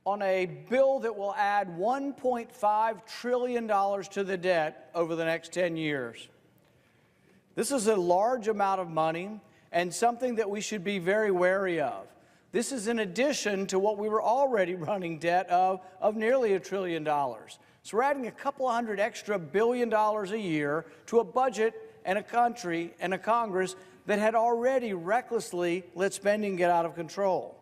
on a bill that will add $1.5 trillion to the debt over the next 10 years. This is a large amount of money and something that we should be very wary of. This is in addition to what we were already running debt of nearly $1 trillion. So we're adding a couple of hundred extra billion dollars a year to a budget and a country and a Congress that had already recklessly let spending get out of control.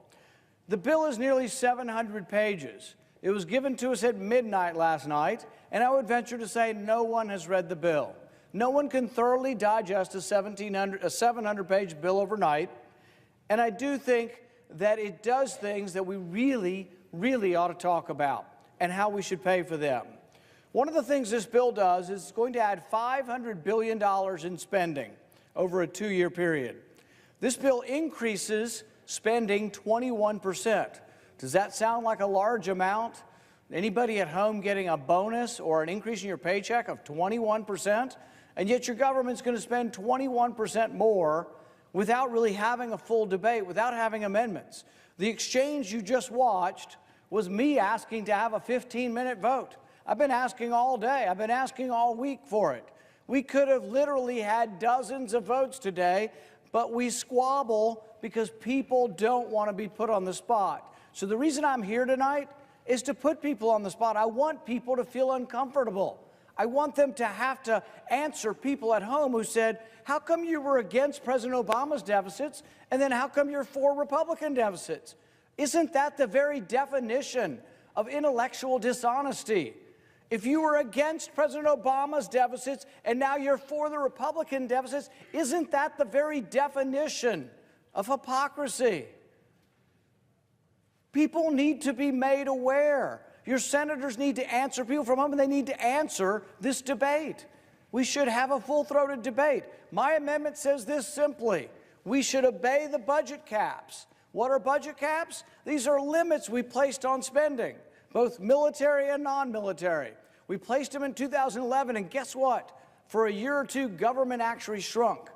The bill is nearly 700 pages. It was given to us at midnight last night, and I would venture to say no one has read the bill. No one can thoroughly digest a 700-page bill overnight, and I do think that it does things that we really, really ought to talk about and how we should pay for them. One of the things this bill does is it's going to add $500 billion in spending over a 2-year period. This bill increases spending 21%. Does that sound like a large amount? Anybody at home getting a bonus or an increase in your paycheck of 21%? And yet your government's going to spend 21% more without really having a full debate, without having amendments. The exchange you just watched was me asking to have a 15-minute vote. I've been asking all day. I've been asking all week for it. We could have literally had dozens of votes today, but we squabble because people don't want to be put on the spot. So the reason I'm here tonight is to put people on the spot. I want people to feel uncomfortable. I want them to have to answer people at home who said, how come you were against President Obama's deficits, and then how come you're for Republican deficits? Isn't that the very definition of intellectual dishonesty? If you were against President Obama's deficits and now you're for the Republican deficits, isn't that the very definition of hypocrisy? People need to be made aware. Your senators need to answer people from home, and they need to answer this debate. We should have a full-throated debate. My amendment says this simply: we should obey the budget caps. What are budget caps? These are limits we placed on spending, both military and non-military. We placed them in 2011, and guess what? For a year or two, government actually shrunk.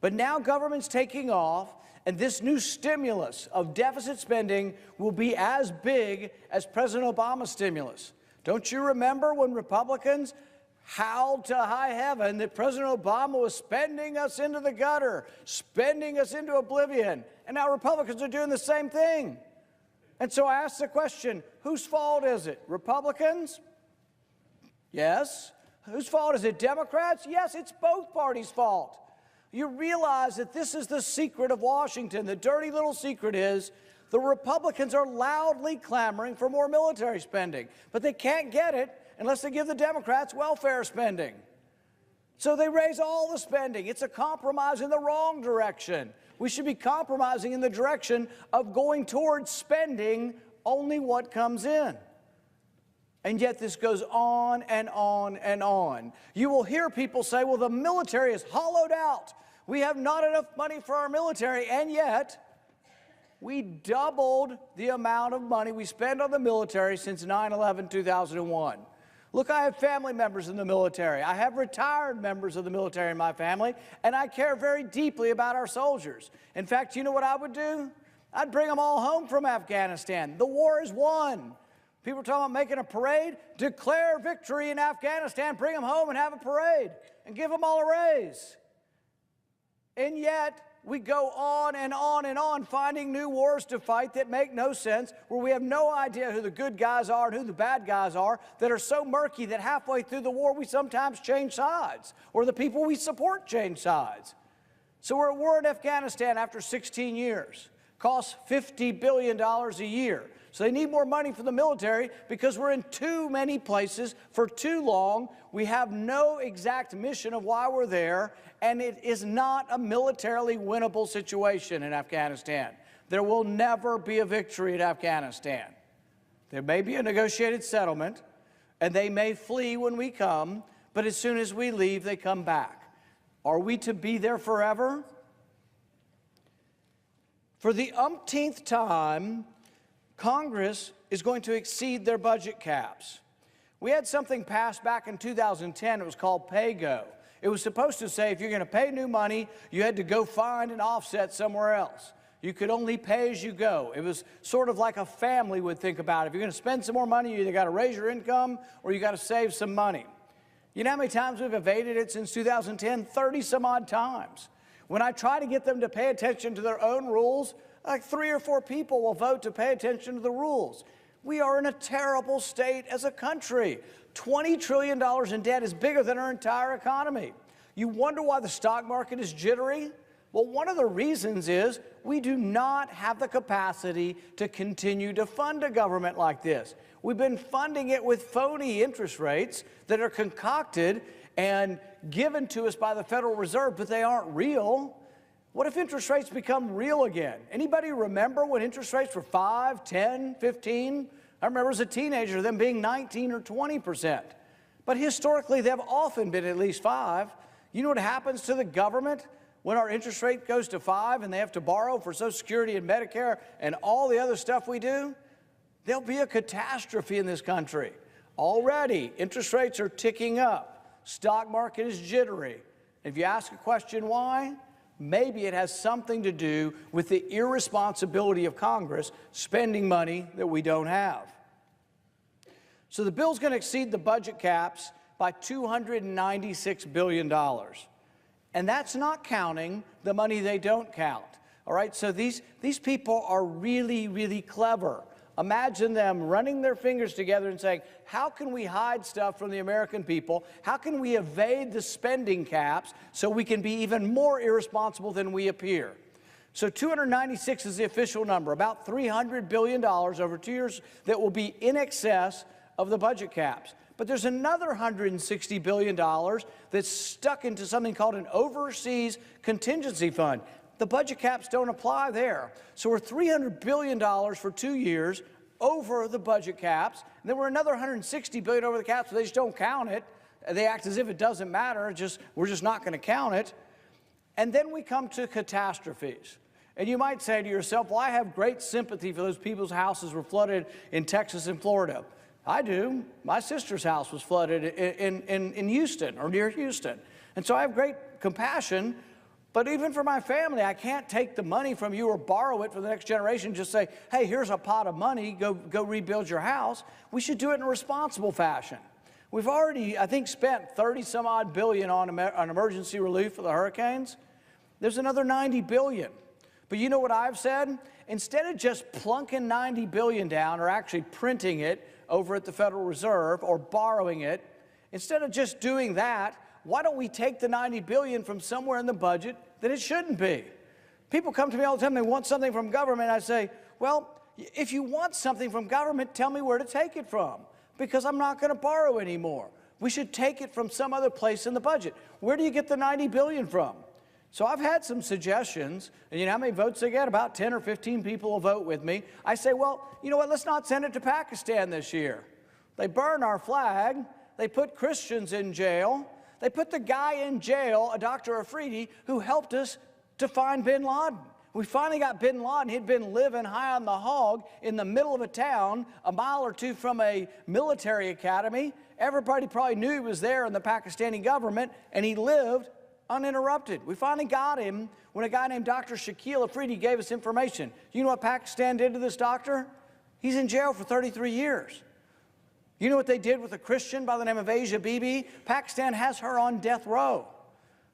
But now government's taking off, and this new stimulus of deficit spending will be as big as President Obama's stimulus. Don't you remember when Republicans howled to high heaven that President Obama was spending us into the gutter, spending us into oblivion? And now Republicans are doing the same thing. And so I ask the question, whose fault is it? Republicans? Yes. Whose fault is it? Democrats? Yes, it's both parties' fault. You realize that this is the secret of Washington. The dirty little secret is the Republicans are loudly clamoring for more military spending, but they can't get it unless they give the Democrats welfare spending. So they raise all the spending. It's a compromise in the wrong direction. We should be compromising in the direction of going towards spending only what comes in. And yet this goes on and on and on. You will hear people say, well, the military is hollowed out. We have not enough money for our military, and yet we doubled the amount of money we spend on the military since 9/11/2001. Look, I have family members in the military. I have retired members of the military in my family, and I care very deeply about our soldiers. In fact, you know what I would do? I'd bring them all home from Afghanistan. The war is won. People are talking about making a parade. Declare victory in Afghanistan, bring them home and have a parade, and give them all a raise. And yet, we go on and on and on finding new wars to fight that make no sense, where we have no idea who the good guys are and who the bad guys are, that are so murky that halfway through the war we sometimes change sides, or the people we support change sides. So we're at war in Afghanistan after 16 years. Costs $50 billion a year. So they need more money for the military because we're in too many places for too long. We have no exact mission of why we're there, and it is not a militarily winnable situation in Afghanistan. There will never be a victory in Afghanistan. There may be a negotiated settlement, and they may flee when we come, but as soon as we leave, they come back. Are we to be there forever? For the umpteenth time, Congress is going to exceed their budget caps. We had something passed back in 2010. It was called pay-go. It was supposed to say if you're going to pay new money, you had to go find an offset somewhere else. You could only pay as you go. It was sort of like a family would think about it. If you're going to spend some more money, you either got to raise your income or you got to save some money. You know how many times we've evaded it since 2010? 30 some odd times. When I try to get them to pay attention to their own rules, like 3 or 4 people will vote to pay attention to the rules. We are in a terrible state as a country. $20 trillion in debt is bigger than our entire economy. You wonder why the stock market is jittery? Well, one of the reasons is we do not have the capacity to continue to fund a government like this. We've been funding it with phony interest rates that are concocted and given to us by the Federal Reserve, but they aren't real. What if interest rates become real again? Anybody remember when interest rates were 5, 10, 15? I remember as a teenager them being 19 or 20%. But historically, they've often been at least 5. You know what happens to the government when our interest rate goes to 5 and they have to borrow for Social Security and Medicare and all the other stuff we do? There'll be a catastrophe in this country. Already, interest rates are ticking up. Stock market is jittery. If you ask a question why, maybe it has something to do with the irresponsibility of Congress spending money that we don't have. So the bill's going to exceed the budget caps by $296 billion. And that's not counting the money they don't count. All right, so these people are really, really clever. Imagine them running their fingers together and saying, how can we hide stuff from the American people? How can we evade the spending caps so we can be even more irresponsible than we appear? So 296 is the official number, about $300 billion over 2 years that will be in excess of the budget caps. But there's another $160 billion that's stuck into something called an overseas contingency fund. The budget caps don't apply there. So we're $300 billion for 2 years over the budget caps. And then we're another $160 billion over the caps, but they just don't count it. They act as if it doesn't matter. We're just not going to count it. And then we come to catastrophes. And you might say to yourself, well, I have great sympathy for those people's houses were flooded in Texas and Florida. I do. My sister's house was flooded in Houston or near Houston. And so I have great compassion. But even for my family, I can't take the money from you or borrow it for the next generation, just say, hey, here's a pot of money, go rebuild your house. We should do it in a responsible fashion. We've already, I think, spent 30-some-odd billion on emergency relief for the hurricanes. There's another $90 billion. But you know what I've said? Instead of just plunking $90 billion down or actually printing it over at the Federal Reserve or borrowing it, instead of just doing that, why don't we take the $90 billion from somewhere in the budget that it shouldn't be? People come to me all the time, they want something from government. I say, well, if you want something from government, tell me where to take it from, because I'm not going to borrow anymore. We should take it from some other place in the budget. Where do you get the $90 billion from? So I've had some suggestions, and you know how many votes they get? About 10 or 15 people will vote with me. I say, well, you know what, let's not send it to Pakistan this year. They burn our flag, they put Christians in jail, they put the guy in jail, a Dr. Afridi, who helped us to find bin Laden. We finally got bin Laden. He'd been living high on the hog in the middle of a town, a mile or two from a military academy. Everybody probably knew he was there in the Pakistani government, and he lived uninterrupted. We finally got him when a guy named Dr. Shakil Afridi gave us information. You know what Pakistan did to this doctor? He's in jail for 33 years. You know what they did with a Christian by the name of Asia Bibi? Pakistan has her on death row.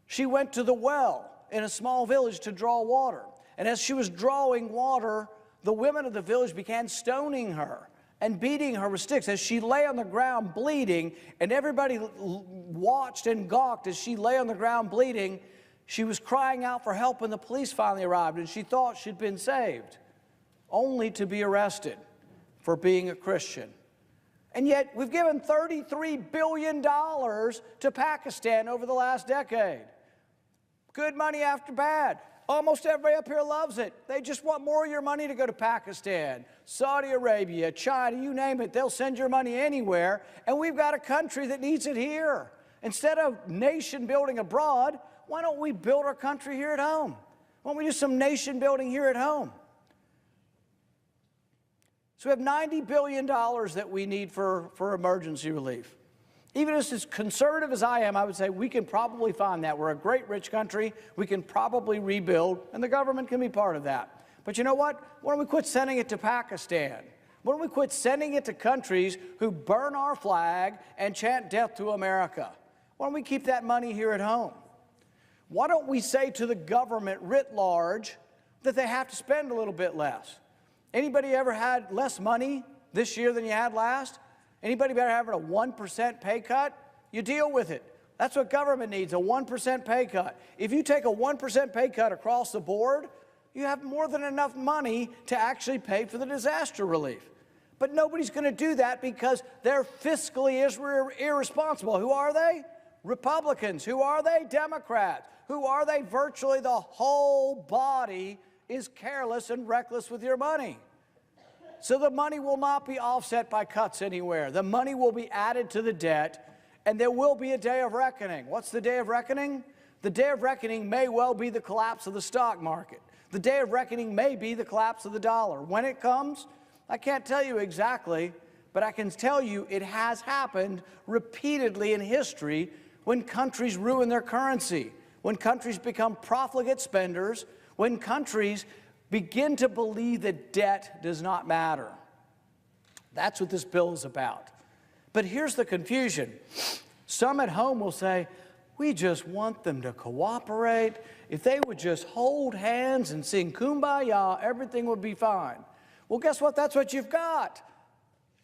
She went to the well in a small village to draw water. And as she was drawing water, the women of the village began stoning her and beating her with sticks as she lay on the ground bleeding, and everybody watched and gawked as she lay on the ground bleeding. She was crying out for help when the police finally arrived, and she thought she'd been saved, only to be arrested for being a Christian. And yet we've given $33 billion to Pakistan over the last decade. Good money after bad. Almost everybody up here loves it. They just want more of your money to go to Pakistan, Saudi Arabia, China, you name it. They'll send your money anywhere, and we've got a country that needs it here. Instead of nation building abroad, why don't we build our country here at home? Why don't we do some nation building here at home? So we have $90 billion that we need for emergency relief. Even as conservative as I am, I would say we can probably find that. We're a great rich country. We can probably rebuild, and the government can be part of that. But you know what? Why don't we quit sending it to Pakistan? Why don't we quit sending it to countries who burn our flag and chant death to America? Why don't we keep that money here at home? Why don't we say to the government writ large that they have to spend a little bit less? Anybody ever had less money this year than you had last? Anybody ever having a 1% pay cut? You deal with it. That's what government needs, a 1% pay cut. If you take a 1% pay cut across the board, you have more than enough money to actually pay for the disaster relief. But nobody's going to do that because they're fiscally irresponsible. Who are they? Republicans. Who are they? Democrats. Who are they? Virtually the whole body is careless and reckless with your money. So the money will not be offset by cuts anywhere. The money will be added to the debt, and there will be a day of reckoning. What's the day of reckoning? The day of reckoning may well be the collapse of the stock market. The day of reckoning may be the collapse of the dollar. When it comes, I can't tell you exactly, but I can tell you it has happened repeatedly in history when countries ruin their currency, when countries become profligate spenders, when countries begin to believe that debt does not matter. That's what this bill is about. But here's the confusion. Some at home will say, we just want them to cooperate. If they would just hold hands and sing Kumbaya, everything would be fine. Well, guess what? That's what you've got.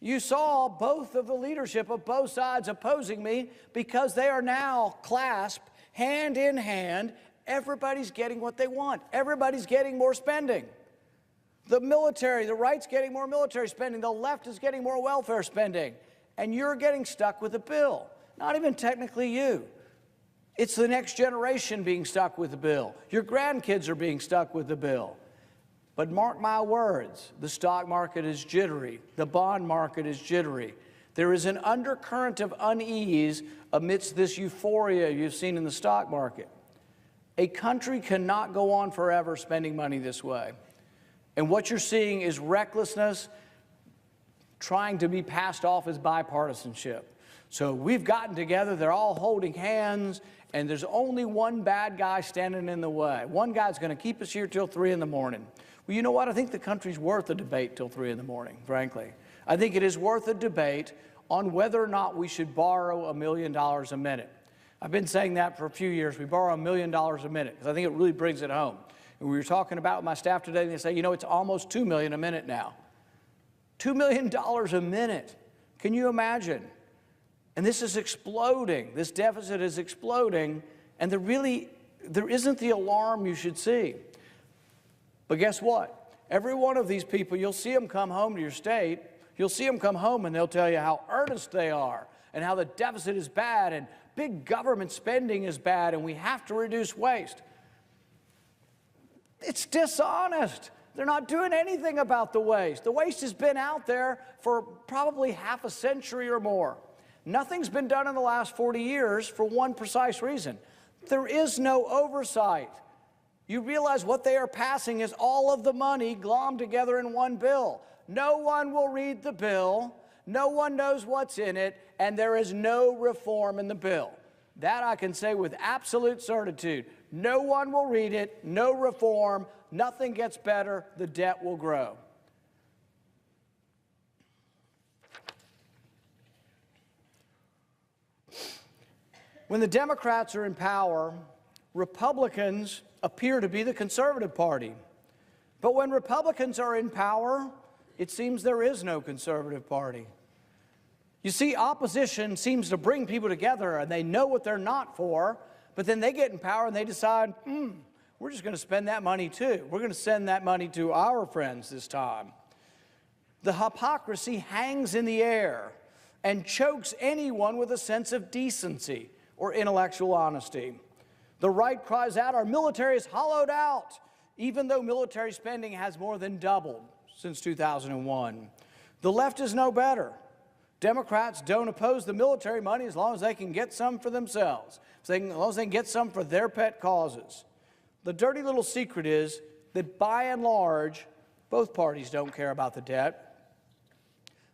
You saw both of the leadership of both sides opposing me because they are now clasped hand in hand. Everybody's getting what they want. Everybody's getting more spending. The military, the right's getting more military spending. The left is getting more welfare spending. And you're getting stuck with a bill. Not even technically you. It's the next generation being stuck with the bill. Your grandkids are being stuck with the bill. But mark my words, the stock market is jittery. The bond market is jittery. There is an undercurrent of unease amidst this euphoria you've seen in the stock market. A country cannot go on forever spending money this way. And what you're seeing is recklessness trying to be passed off as bipartisanship. So we've gotten together, they're all holding hands, and there's only one bad guy standing in the way. One guy's going to keep us here till 3 in the morning. Well, you know what? I think the country's worth a debate till 3 in the morning, frankly. I think it is worth a debate on whether or not we should borrow $1 million a minute. I've been saying that for a few years. We borrow $1 million a minute because I think it really brings it home. And we were talking about with my staff today, and they say, you know, it's almost $2 million a minute now. $2 million a minute. Can you imagine? And this is exploding. This deficit is exploding, and there isn't the alarm you should see. But guess what? Every one of these people, you'll see them come home to your state, you'll see them come home and they'll tell you how earnest they are and how the deficit is bad and big government spending is bad and we have to reduce waste. It's dishonest. They're not doing anything about the waste. The waste has been out there for probably half a century or more. Nothing's been done in the last 40 years for one precise reason. There is no oversight. You realize what they are passing is all of the money glommed together in one bill. No one will read the bill, no one knows what's in it, and there is no reform in the bill. That I can say with absolute certitude. No one will read it, no reform, nothing gets better, the debt will grow. When the Democrats are in power, Republicans appear to be the conservative party. But when Republicans are in power, it seems there is no conservative party. You see, opposition seems to bring people together and they know what they're not for, but then they get in power and they decide, we're just going to spend that money too. We're going to send that money to our friends this time. The hypocrisy hangs in the air and chokes anyone with a sense of decency or intellectual honesty. The right cries out, our military is hollowed out, even though military spending has more than doubled since 2001. The left is no better. Democrats don't oppose the military money as long as they can get some for themselves, as long as they can get some for their pet causes. The dirty little secret is that by and large, both parties don't care about the debt.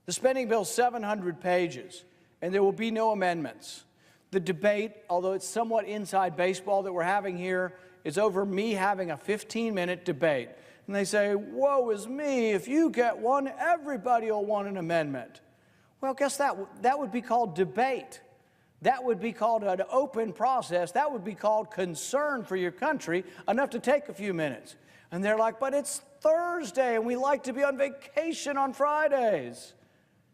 The spending bill is 700 pages, and there will be no amendments. The debate, although it's somewhat inside baseball that we're having here, is over me having a 15-minute debate. And they say, woe is me, if you get one, everybody will want an amendment. Well, guess that would be called debate. That would be called an open process. That would be called concern for your country, enough to take a few minutes. And they're like, but it's Thursday and we like to be on vacation on Fridays.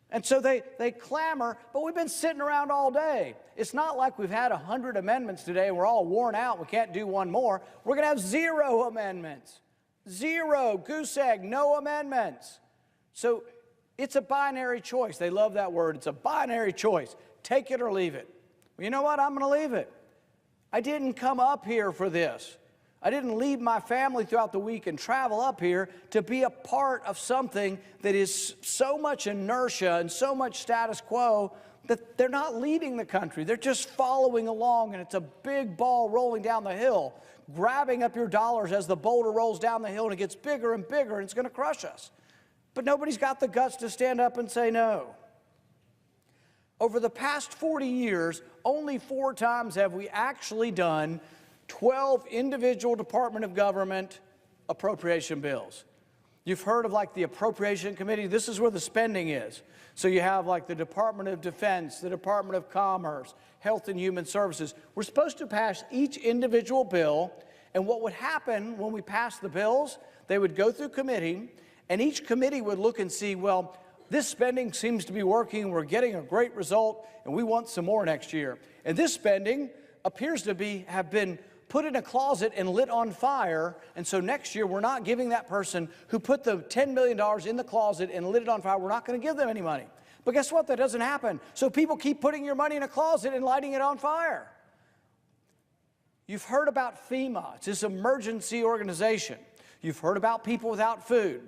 And so they clamor, but we've been sitting around all day. It's not like we've had 100 amendments today and we're all worn out, we can't do one more. We're going to have 0 amendments. 0, goose egg, no amendments. So it's a binary choice. They love that word. It's a binary choice. Take it or leave it. Well, you know what? I'm going to leave it. I didn't come up here for this. I didn't leave my family throughout the week and travel up here to be a part of something that is so much inertia and so much status quo that they're not leading the country. They're just following along, and it's a big ball rolling down the hill, grabbing up your dollars as the boulder rolls down the hill, and it gets bigger and bigger, and it's going to crush us. But nobody's got the guts to stand up and say no. Over the past 40 years, only 4 times have we actually done 12 individual Department of Government appropriation bills. You've heard of like the Appropriation Committee. This is where the spending is. So you have like the Department of Defense, the Department of Commerce, Health and Human Services. We're supposed to pass each individual bill, and what would happen when we passed the bills, they would go through committee, and each committee would look and see, well, this spending seems to be working, we're getting a great result, and we want some more next year. And this spending appears to have been put in a closet and lit on fire, and so next year we're not giving that person who put the $10 million in the closet and lit it on fire, we're not going to give them any money. But guess what? That doesn't happen. So people keep putting your money in a closet and lighting it on fire. You've heard about FEMA. It's this emergency organization. You've heard about people without food.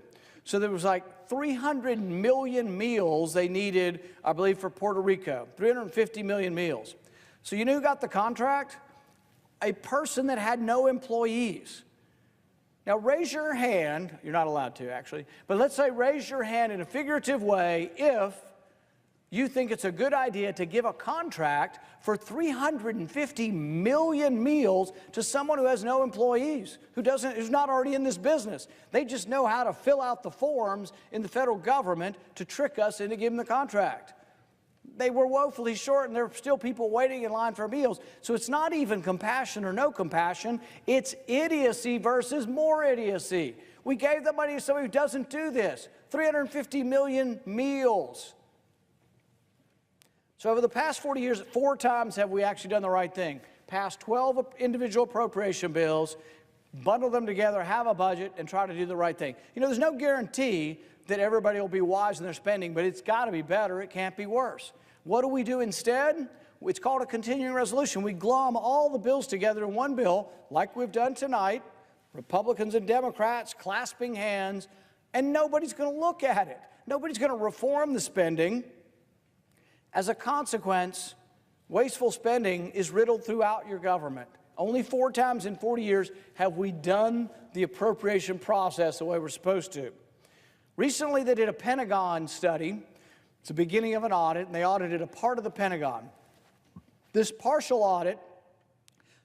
So there was like 300 million meals they needed, I believe, for Puerto Rico, 350 million meals. So you know who got the contract? A person that had no employees. Now raise your hand, you're not allowed to actually, but let's say raise your hand in a figurative way if you think it's a good idea to give a contract for 350 million meals to someone who has no employees, who's not already in this business. They just know how to fill out the forms in the federal government to trick us into giving the contract. They were woefully short, and there are still people waiting in line for meals. So it's not even compassion or no compassion. It's idiocy versus more idiocy. We gave the money to somebody who doesn't do this. 350 million meals. So over the past 40 years, 4 times have we actually done the right thing. Passed 12 individual appropriation bills, bundle them together, have a budget, and try to do the right thing. You know, there's no guarantee that everybody will be wise in their spending, but it's got to be better. It can't be worse. What do we do instead? It's called a continuing resolution. We glom all the bills together in one bill, like we've done tonight, Republicans and Democrats clasping hands, and nobody's going to look at it. Nobody's going to reform the spending. As a consequence, wasteful spending is riddled throughout your government. Only 4 times in 40 years have we done the appropriation process the way we're supposed to. Recently, they did a Pentagon study. It's the beginning of an audit, and they audited a part of the Pentagon. This partial audit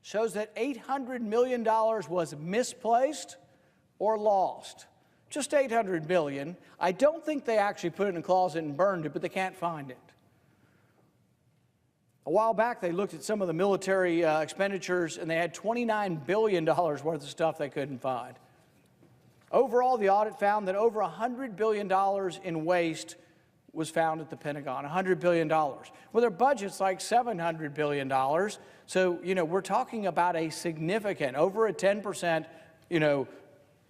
shows that $800 million was misplaced or lost. Just $800 million. I don't think they actually put it in a closet and burned it, but they can't find it. A while back, they looked at some of the military expenditures, and they had $29 billion worth of stuff they couldn't find. Overall, the audit found that over $100 billion in waste was found at the Pentagon, $100 billion. Well, their budget's like $700 billion. So, you know, we're talking about a significant, over a 10%,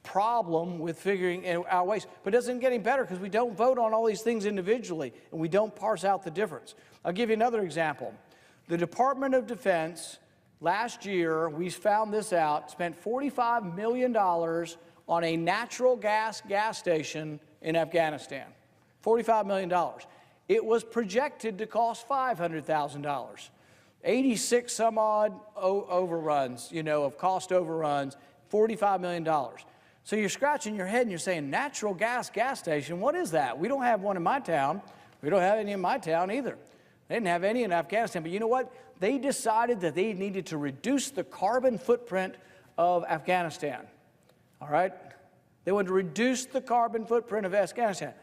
problem with figuring out waste. But it doesn't get any better because we don't vote on all these things individually, and we don't parse out the difference. I'll give you another example. The Department of Defense, last year, we found this out, spent $45 million on a natural gas station in Afghanistan. $45 million. It was projected to cost $500,000. 86 some odd overruns, of cost overruns, $45 million. So you're scratching your head and you're saying, natural gas station, what is that? We don't have one in my town. We don't have any in my town either. They didn't have any in Afghanistan, but you know what? They decided that they needed to reduce the carbon footprint of Afghanistan. All right? They wanted to reduce the carbon footprint of Afghanistan.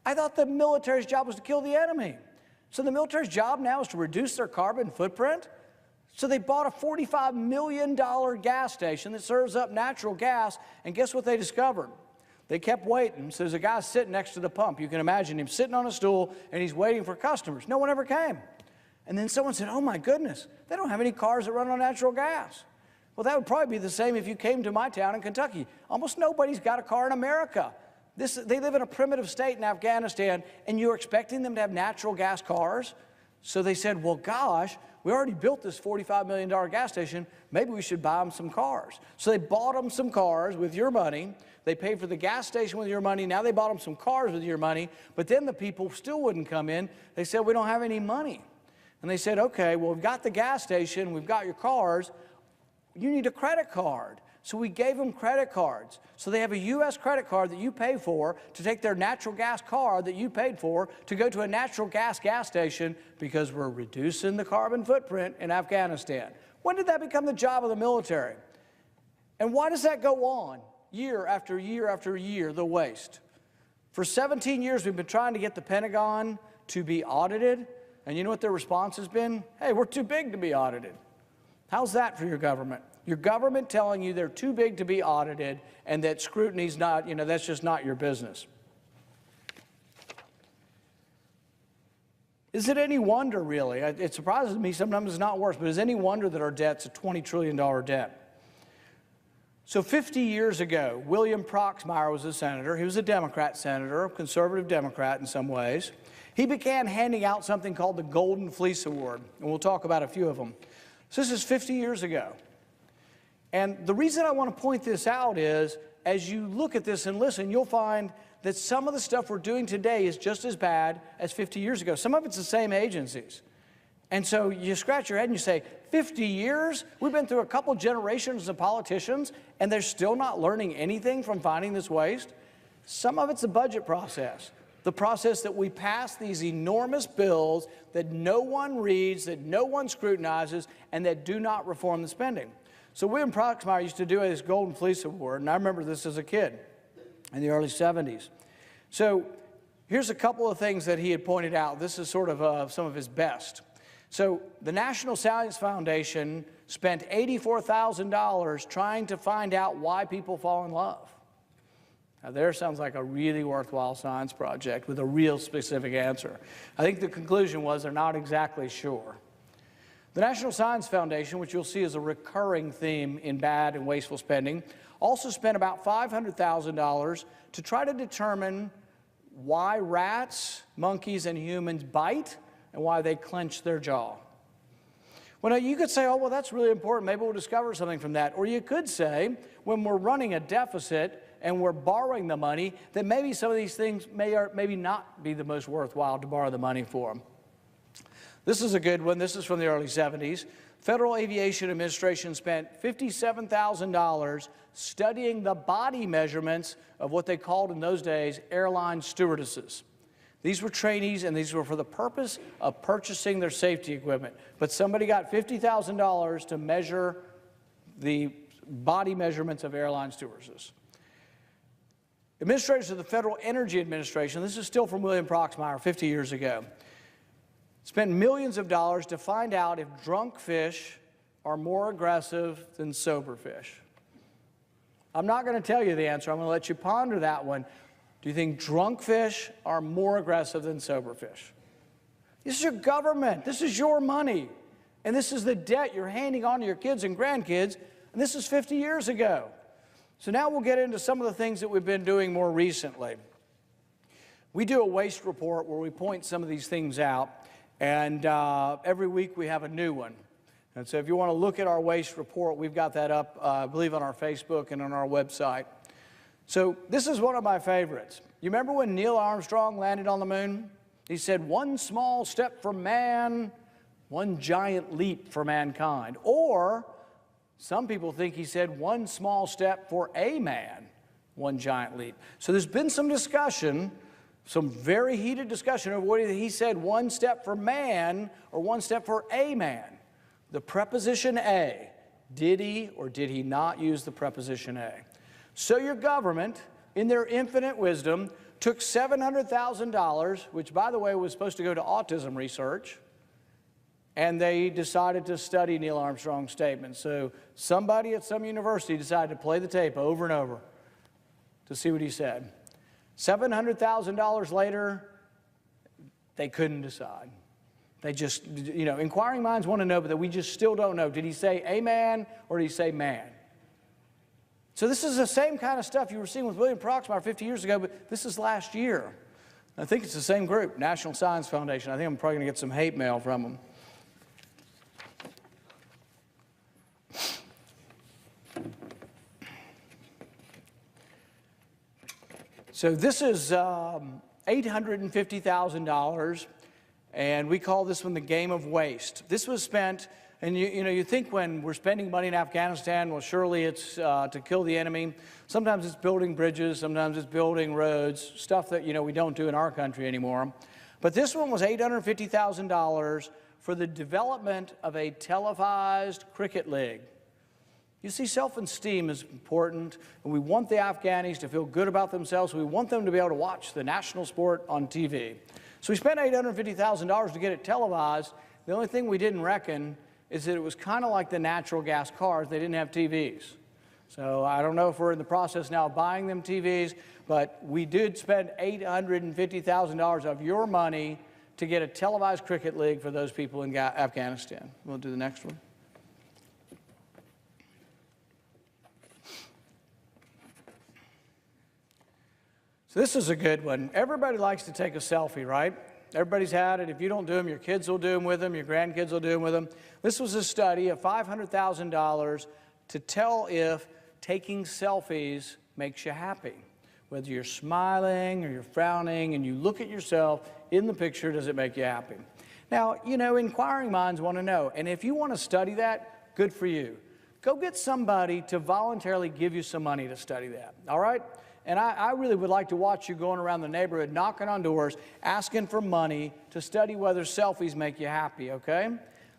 I thought the military's job was to kill the enemy. So the military's job now is to reduce their carbon footprint? So they bought a $45 million gas station that serves up natural gas, and guess what they discovered? They kept waiting. So there's a guy sitting next to the pump. You can imagine him sitting on a stool, and he's waiting for customers. No one ever came. And then someone said, oh my goodness, they don't have any cars that run on natural gas. Well, that would probably be the same if you came to my town in Kentucky. Almost nobody's got a car in America. They live in a primitive state in Afghanistan, and you're expecting them to have natural gas cars? So they said, well, gosh, we already built this $45 million gas station. Maybe we should buy them some cars. So they bought them some cars with your money. They paid for the gas station with your money. Now they bought them some cars with your money. But then the people still wouldn't come in. They said, we don't have any money. And they said, okay, well, we've got the gas station. We've got your cars. You need a credit card. So we gave them credit cards. So they have a U.S. credit card that you pay for to take their natural gas car that you paid for to go to a natural gas station because we're reducing the carbon footprint in Afghanistan. When did that become the job of the military? And why does that go on year after year after year, the waste? For 17 years, we've been trying to get the Pentagon to be audited. And you know what their response has been? Hey, we're too big to be audited. How's that for your government? Your government telling you they're too big to be audited and that scrutiny's not, that's just not your business. Is it any wonder, really? It surprises me, sometimes it's not worse, but is it any wonder that our debt's a $20 trillion debt? So 50 years ago, William Proxmire was a senator. He was a Democrat senator, a conservative Democrat in some ways. He began handing out something called the Golden Fleece Award, and we'll talk about a few of them. So this is 50 years ago. And the reason I want to point this out is, as you look at this and listen, you'll find that some of the stuff we're doing today is just as bad as 50 years ago. Some of it's the same agencies. And so you scratch your head and you say, 50 years? We've been through a couple generations of politicians, and they're still not learning anything from finding this waste? Some of it's the budget process. The process that we pass these enormous bills that no one reads, that no one scrutinizes, and that do not reform the spending. So William Proxmire used to do this Golden Fleece Award, and I remember this as a kid in the early 70s. So here's a couple of things that he had pointed out. This is sort of some of his best. So the National Science Foundation spent $84,000 trying to find out why people fall in love. Now there sounds like a really worthwhile science project with a real specific answer. I think the conclusion was they're not exactly sure. The National Science Foundation, which you'll see is a recurring theme in bad and wasteful spending, also spent about $500,000 to try to determine why rats, monkeys, and humans bite and why they clench their jaw. Well, now you could say, oh, well, that's really important. Maybe we'll discover something from that. Or you could say, when we're running a deficit and we're borrowing the money, that maybe some of these things may or maybe not be the most worthwhile to borrow the money for them. This is a good one. This is from the early 70s. Federal Aviation Administration spent $57,000 studying the body measurements of what they called in those days airline stewardesses. These were trainees, and these were for the purpose of purchasing their safety equipment. But somebody got $50,000 to measure the body measurements of airline stewardesses. Administrators of the Federal Energy Administration, this is still from William Proxmire 50 years ago, spent millions of dollars to find out if drunk fish are more aggressive than sober fish. I'm not going to tell you the answer. I'm going to let you ponder that one. Do you think drunk fish are more aggressive than sober fish? This is your government. This is your money. And this is the debt you're handing on to your kids and grandkids. And this is 50 years ago. So now we'll get into some of the things that we've been doing more recently. We do a waste report where we point some of these things out. And every week we have a new one. And so if you want to look at our waste report, we've got that up, I believe, on our Facebook and on our website. So this is one of my favorites. You remember when Neil Armstrong landed on the moon? He said, one small step for man, one giant leap for mankind. Or some people think he said one small step for a man, one giant leap. So there's been some discussion, some very heated discussion over whether he said one step for man or one step for a man. The preposition a, did he or did he not use the preposition a? So your government, in their infinite wisdom, took $700,000, which, by the way, was supposed to go to autism research, and they decided to study Neil Armstrong's statement. So somebody at some university decided to play the tape over and over to see what he said. $700,000 later, they couldn't decide. They just, inquiring minds want to know, but we just still don't know. Did he say amen or did he say man? So this is the same kind of stuff you were seeing with William Proxmire 50 years ago, but this is last year. I think it's the same group, National Science Foundation. I think I'm probably going to get some hate mail from them. So this is $850,000, and we call this one the game of waste. This was spent, and you think when we're spending money in Afghanistan, well, surely it's to kill the enemy. Sometimes it's building bridges, sometimes it's building roads, stuff that, we don't do in our country anymore. But this one was $850,000 for the development of a televised cricket league. You see, self-esteem is important, and we want the Afghanis to feel good about themselves. We want them to be able to watch the national sport on TV. So we spent $850,000 to get it televised. The only thing we didn't reckon is that it was kind of like the natural gas cars. They didn't have TVs. So I don't know if we're in the process now of buying them TVs, but we did spend $850,000 of your money to get a televised cricket league for those people in Afghanistan. We'll do the next one. So this is a good one. Everybody likes to take a selfie, right? Everybody's had it. If you don't do them, your kids will do them with them, your grandkids will do them with them. This was a study of $500,000 to tell if taking selfies makes you happy. Whether you're smiling or you're frowning and you look at yourself in the picture, does it make you happy? Now, inquiring minds want to know. And if you want to study that, good for you. Go get somebody to voluntarily give you some money to study that, all right? And I really would like to watch you going around the neighborhood, knocking on doors, asking for money to study whether selfies make you happy, okay?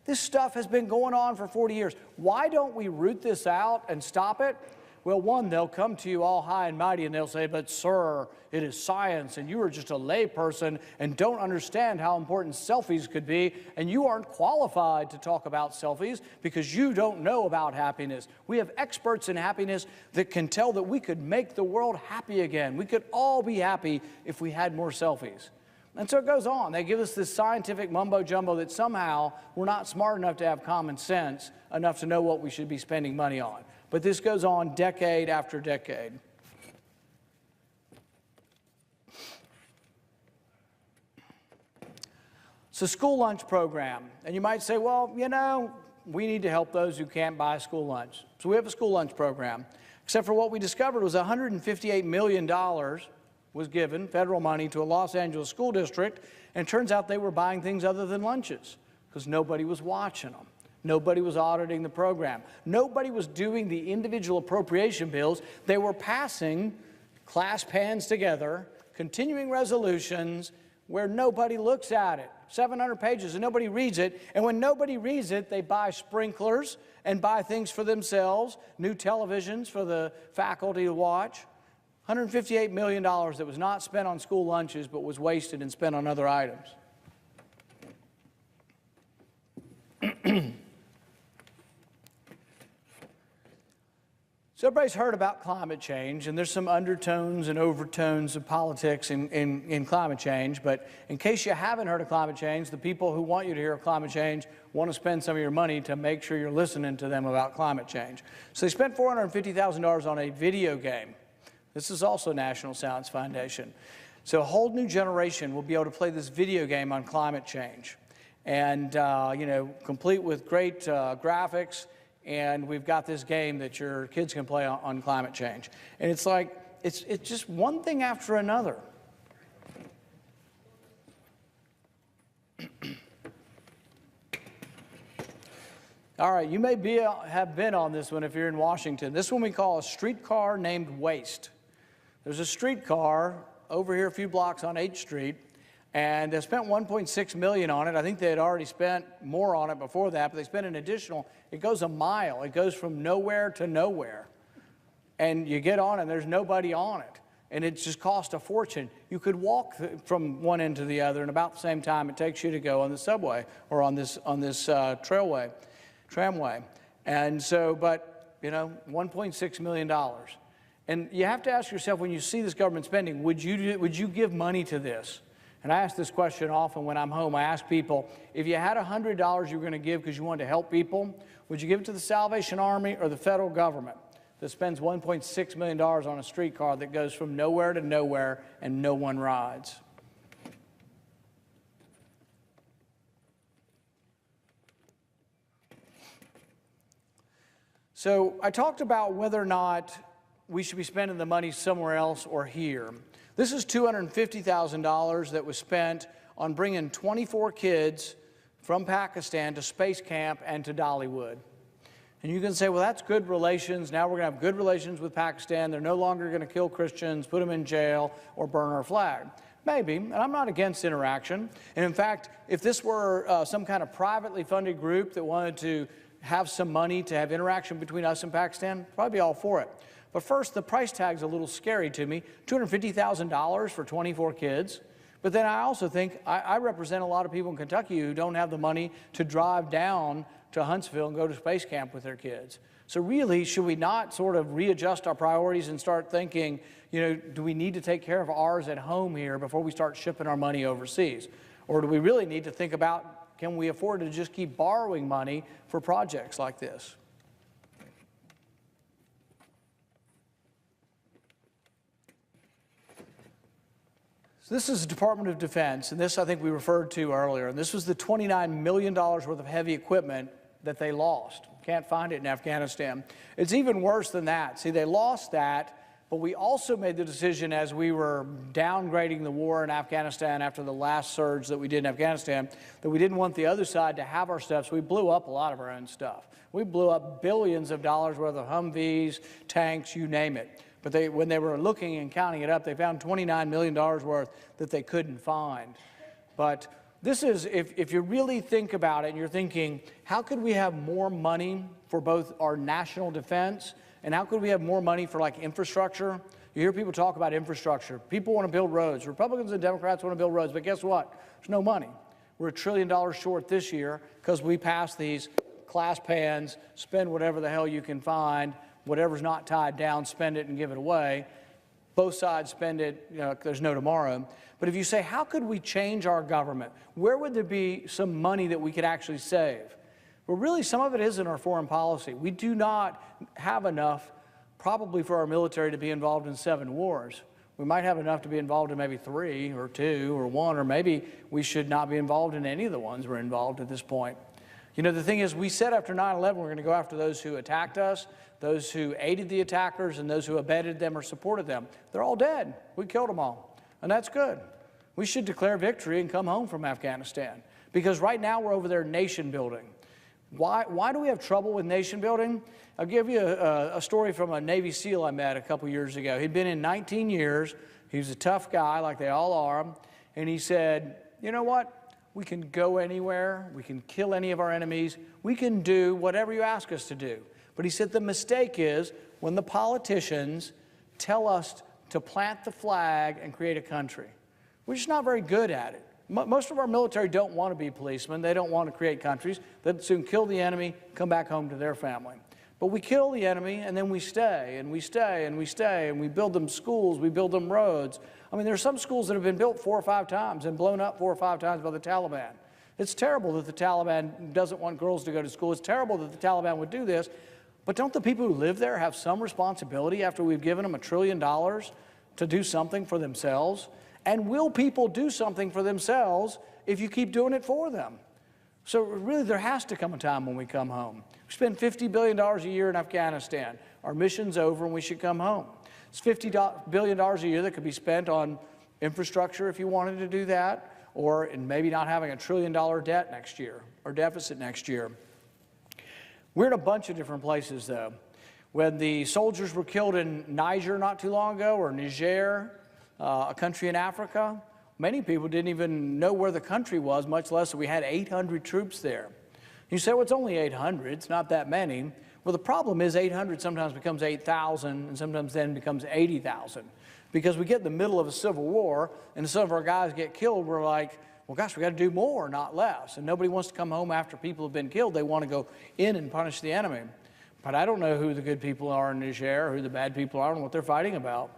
This stuff has been going on for 40 years. Why don't we root this out and stop it? Well, one, they'll come to you all high and mighty and they'll say, but sir, it is science and you are just a lay person and don't understand how important selfies could be, and you aren't qualified to talk about selfies because you don't know about happiness. We have experts in happiness that can tell that we could make the world happy again. We could all be happy if we had more selfies. And so it goes on. They give us this scientific mumbo-jumbo that somehow we're not smart enough to have common sense enough to know what we should be spending money on. But this goes on decade after decade. It's a school lunch program. And you might say, well, we need to help those who can't buy school lunch. So we have a school lunch program. Except for what we discovered was $158 million was given, federal money, to a Los Angeles school district. And it turns out they were buying things other than lunches because nobody was watching them. Nobody was auditing the program. Nobody was doing the individual appropriation bills. They were passing class pans together, continuing resolutions where nobody looks at it. 700 pages and nobody reads it. And when nobody reads it, they buy sprinklers and buy things for themselves, new televisions for the faculty to watch. $158 million that was not spent on school lunches but was wasted and spent on other items. So everybody's heard about climate change, and there's some undertones and overtones of politics in climate change. But in case you haven't heard of climate change, the people who want you to hear of climate change want to spend some of your money to make sure you're listening to them about climate change. So they spent $450,000 on a video game. This is also National Science Foundation. So a whole new generation will be able to play this video game on climate change. And, complete with great graphics. And we've got this game that your kids can play on climate change. And it's like, it's just one thing after another. All right, you may have been on this one if you're in Washington. This one we call a streetcar named Waste. There's a streetcar over here a few blocks on 8th Street. And they spent $1.6 million on it. I think they had already spent more on it before that, but they spent an additional, it goes a mile. It goes from nowhere to nowhere. And you get on it, and there's nobody on it. and it just cost a fortune. You could walk from one end to the other in about the same time it takes you to go on the subway or on this tramway. And so, but, you know, $1.6 million. And you have to ask yourself, when you see this government spending, would you give money to this? And I ask this question often when I'm home. I ask people, if you had $100 you were going to give because you wanted to help people, would you give it to the Salvation Army or the federal government that spends $1.6 million on a streetcar that goes from nowhere to nowhere and no one rides? So I talked about whether or not we should be spending the money somewhere else or here. This is $250,000 that was spent on bringing 24 kids from Pakistan to space camp and to Dollywood. And you can say, well, that's good relations. Now we're going to have good relations with Pakistan. They're no longer going to kill Christians, put them in jail, or burn our flag. Maybe, and I'm not against interaction. And in fact, if this were some kind of privately funded group that wanted to have some money to have interaction between us and Pakistan, I'd probably be all for it. But first, the price tag's a little scary to me, $250,000 for 24 kids. But then I also think I represent a lot of people in Kentucky who don't have the money to drive down to Huntsville and go to space camp with their kids. So really, should we not sort of readjust our priorities and start thinking, you know, do we need to take care of ours at home here before we start shipping our money overseas? Or do we really need to think about, can we afford to just keep borrowing money for projects like this? So this is the Department of Defense, and this I think we referred to earlier, and this was the $29 million worth of heavy equipment that they lost. Can't find it in Afghanistan. It's even worse than that. See, they lost that, but we also made the decision as we were downgrading the war in Afghanistan after the last surge that we did in Afghanistan, that we didn't want the other side to have our stuff, so we blew up a lot of our own stuff. We blew up billions of dollars worth of Humvees, tanks, you name it. But when they were looking and counting it up, they found $29 million worth that they couldn't find. But this is, if you really think about it and you're thinking, how could we have more money for both our national defense and how could we have more money for like infrastructure? You hear people talk about infrastructure. People want to build roads. Republicans and Democrats want to build roads, but guess what? There's no money. We're $1 trillion short this year because we passed these class pans, spend whatever the hell you can find. Whatever's not tied down, spend it and give it away. Both sides spend it, you know, there's no tomorrow. But if you say, how could we change our government? Where would there be some money that we could actually save? Well, really, some of it is in our foreign policy. We do not have enough, probably for our military to be involved in 7 wars. We might have enough to be involved in maybe 3 or 2 or 1, or maybe we should not be involved in any of the ones we're involved at this point. You know, the thing is, we said after 9/11 we're going to go after those who attacked us, those who aided the attackers, and those who abetted them or supported them. They're all dead. We killed them all, and that's good. We should declare victory and come home from Afghanistan, because right now we're over there nation building. Why do we have trouble with nation building? I'll give you a story from a Navy SEAL I met a couple years ago. He'd been in 19 years. He was a tough guy, like they all are, and he said, you know what? We can go anywhere. We can kill any of our enemies. We can do whatever you ask us to do. But he said the mistake is when the politicians tell us to plant the flag and create a country. We're just not very good at it. Most of our military don't want to be policemen. They don't want to create countries. They'd soon kill the enemy, come back home to their family. But we kill the enemy, and then we stay, and we stay, and we stay, and we build them schools, we build them roads. I mean, there are some schools that have been built 4 or 5 times and blown up 4 or 5 times by the Taliban. It's terrible that the Taliban doesn't want girls to go to school. It's terrible that the Taliban would do this. But don't the people who live there have some responsibility after we've given them $1 trillion to do something for themselves? And will people do something for themselves if you keep doing it for them? So really, there has to come a time when we come home. We spend $50 billion a year in Afghanistan. Our mission's over and we should come home. It's $50 billion a year that could be spent on infrastructure if you wanted to do that, or in maybe not having $1 trillion debt next year, or deficit next year. We're in a bunch of different places, though. When the soldiers were killed in Niger not too long ago, or Niger, a country in Africa, many people didn't even know where the country was, much less that we had 800 troops there. You say, well, it's only 800, it's not that many. Well, the problem is 800 sometimes becomes 8,000, and sometimes then becomes 80,000. Because we get in the middle of a civil war and some of our guys get killed, we're like, well, gosh, we got to do more, not less. And nobody wants to come home after people have been killed. They want to go in and punish the enemy. But I don't know who the good people are in Niger, or who the bad people are, and what they're fighting about.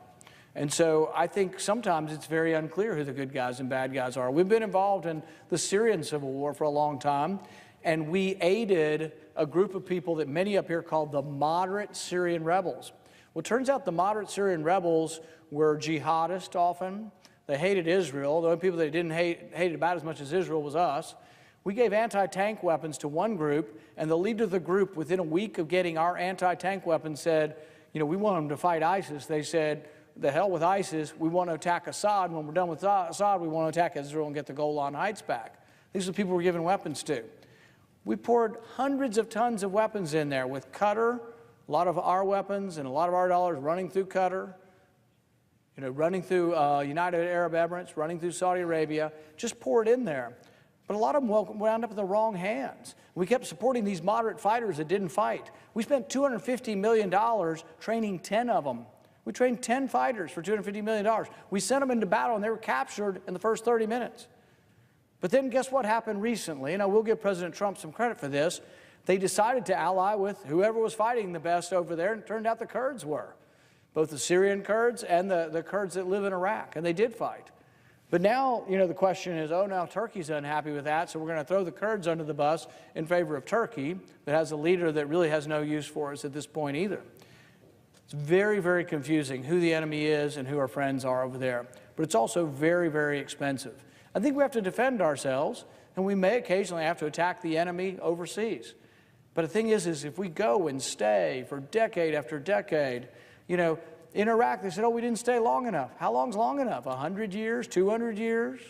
And so I think sometimes it's very unclear who the good guys and bad guys are. We've been involved in the Syrian civil war for a long time, and we aided a group of people that many up here called the moderate Syrian rebels. Well, it turns out the moderate Syrian rebels were jihadists often. They hated Israel. The only people they didn't hate about as much as Israel was us. We gave anti-tank weapons to one group, and the leader of the group, within a week of getting our anti-tank weapons, said, you know, we want them to fight ISIS. They said, the hell with ISIS. We want to attack Assad. When we're done with Assad, we want to attack Israel and get the Golan Heights back. These are the people we're giving weapons to. We poured hundreds of tons of weapons in there with Qatar, a lot of our weapons and a lot of our dollars running through Qatar, you know, running through United Arab Emirates, running through Saudi Arabia, just pour it in there. But a lot of them wound up in the wrong hands. We kept supporting these moderate fighters that didn't fight. We spent $250 million training 10 of them. We trained 10 fighters for $250 million. We sent them into battle, and they were captured in the first 30 minutes. But then guess what happened recently? And I will give President Trump some credit for this. They decided to ally with whoever was fighting the best over there, and it turned out the Kurds were. Both the Syrian Kurds and the Kurds that live in Iraq, and they did fight. But now, you know, the question is, oh, now Turkey's unhappy with that, so we're going to throw the Kurds under the bus in favor of Turkey, that has a leader that really has no use for us at this point either. It's very, very confusing who the enemy is and who our friends are over there. But it's also very, very expensive. I think we have to defend ourselves, and we may occasionally have to attack the enemy overseas. But the thing is if we go and stay for decade after decade, you know, in Iraq, they said, oh, we didn't stay long enough. How long's long enough? 100 years, 200 years,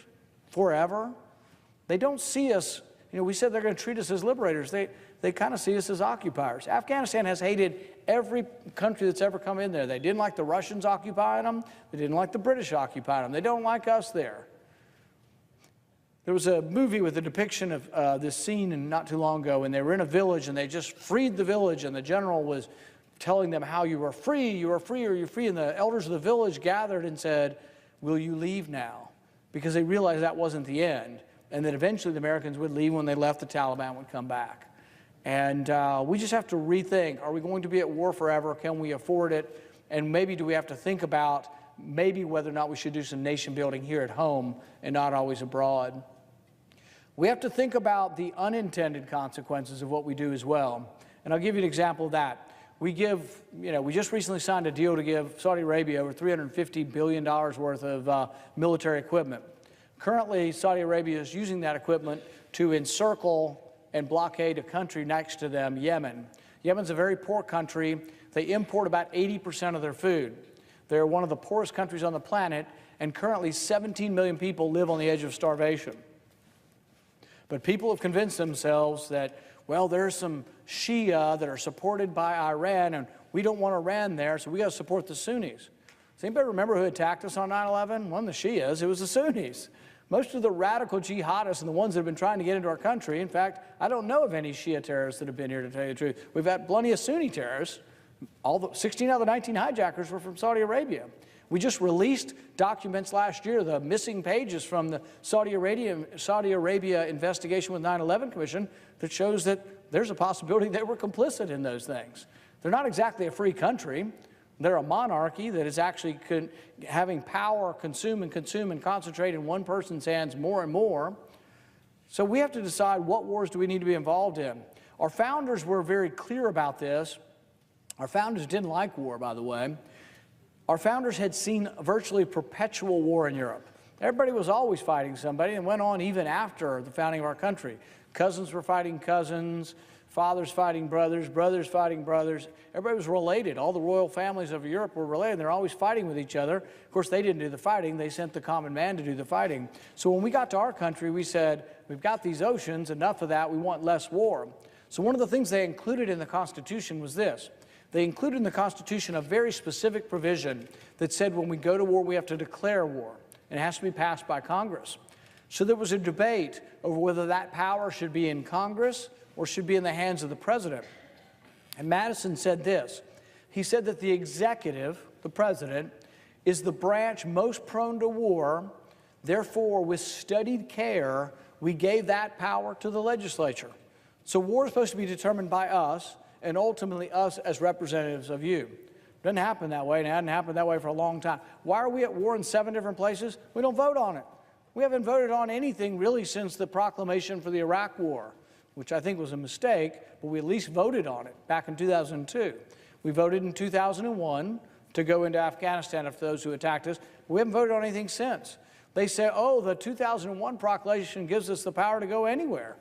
forever? They don't see us, you know, we said they're going to treat us as liberators. They kind of see us as occupiers. Afghanistan has hated every country that's ever come in there. They didn't like the Russians occupying them. They didn't like the British occupying them. They don't like us there. There was a movie with a depiction of this scene not too long ago, and they were in a village, and they just freed the village, and the general was telling them how you are free, or you're free. And the elders of the village gathered and said, will you leave now? Because they realized that wasn't the end, and that eventually the Americans would leave. When they left, the Taliban would come back. And we just have to rethink, are we going to be at war forever? Can we afford it? And maybe do we have to think about maybe whether or not we should do some nation building here at home and not always abroad? We have to think about the unintended consequences of what we do as well. And I'll give you an example of that. We just recently signed a deal to give Saudi Arabia over $350 billion worth of military equipment. Currently, Saudi Arabia is using that equipment to encircle and blockade a country next to them, Yemen. Yemen's a very poor country. They import about 80% of their food. They're one of the poorest countries on the planet, and currently 17 million people live on the edge of starvation. But people have convinced themselves that, well, there's some Shia that are supported by Iran, and we don't want Iran there, so we got to support the Sunnis. Does anybody remember who attacked us on 9/11? One of the Shias, it was the Sunnis. Most of the radical jihadists and the ones that have been trying to get into our country, in fact, I don't know of any Shia terrorists that have been here, to tell you the truth. We've had plenty of Sunni terrorists. 16 out of the 19 hijackers were from Saudi Arabia. We just released documents last year, the missing pages from the Saudi Arabia investigation with 9/11 Commission, that shows that there's a possibility they were complicit in those things. They're not exactly a free country. They're a monarchy that is actually having power consume and concentrate in one person's hands more and more. So we have to decide, what wars do we need to be involved in? Our founders were very clear about this. Our founders didn't like war, by the way. Our founders had seen virtually perpetual war in Europe. Everybody was always fighting somebody, and went on even after the founding of our country. Cousins were fighting cousins, fathers fighting brothers, brothers fighting brothers. Everybody was related. All the royal families of Europe were related. They're always fighting with each other. Of course, they didn't do the fighting. They sent the common man to do the fighting. So when we got to our country, we said, we've got these oceans, enough of that, we want less war. So one of the things they included in the Constitution was this. They included in the Constitution a very specific provision that said when we go to war, we have to declare war, and it has to be passed by Congress. So there was a debate over whether that power should be in Congress or should be in the hands of the president. And Madison said this. He said that the executive, the president, is the branch most prone to war. Therefore, with studied care, we gave that power to the legislature. So war is supposed to be determined by us, and ultimately us as representatives of you. It doesn't happen that way, and it hasn't happened that way for a long time. Why are we at war in 7 different places? We don't vote on it. We haven't voted on anything really since the proclamation for the Iraq War, which I think was a mistake, but we at least voted on it back in 2002. We voted in 2001 to go into Afghanistan after those who attacked us. We haven't voted on anything since. They say, oh, the 2001 proclamation gives us the power to go anywhere,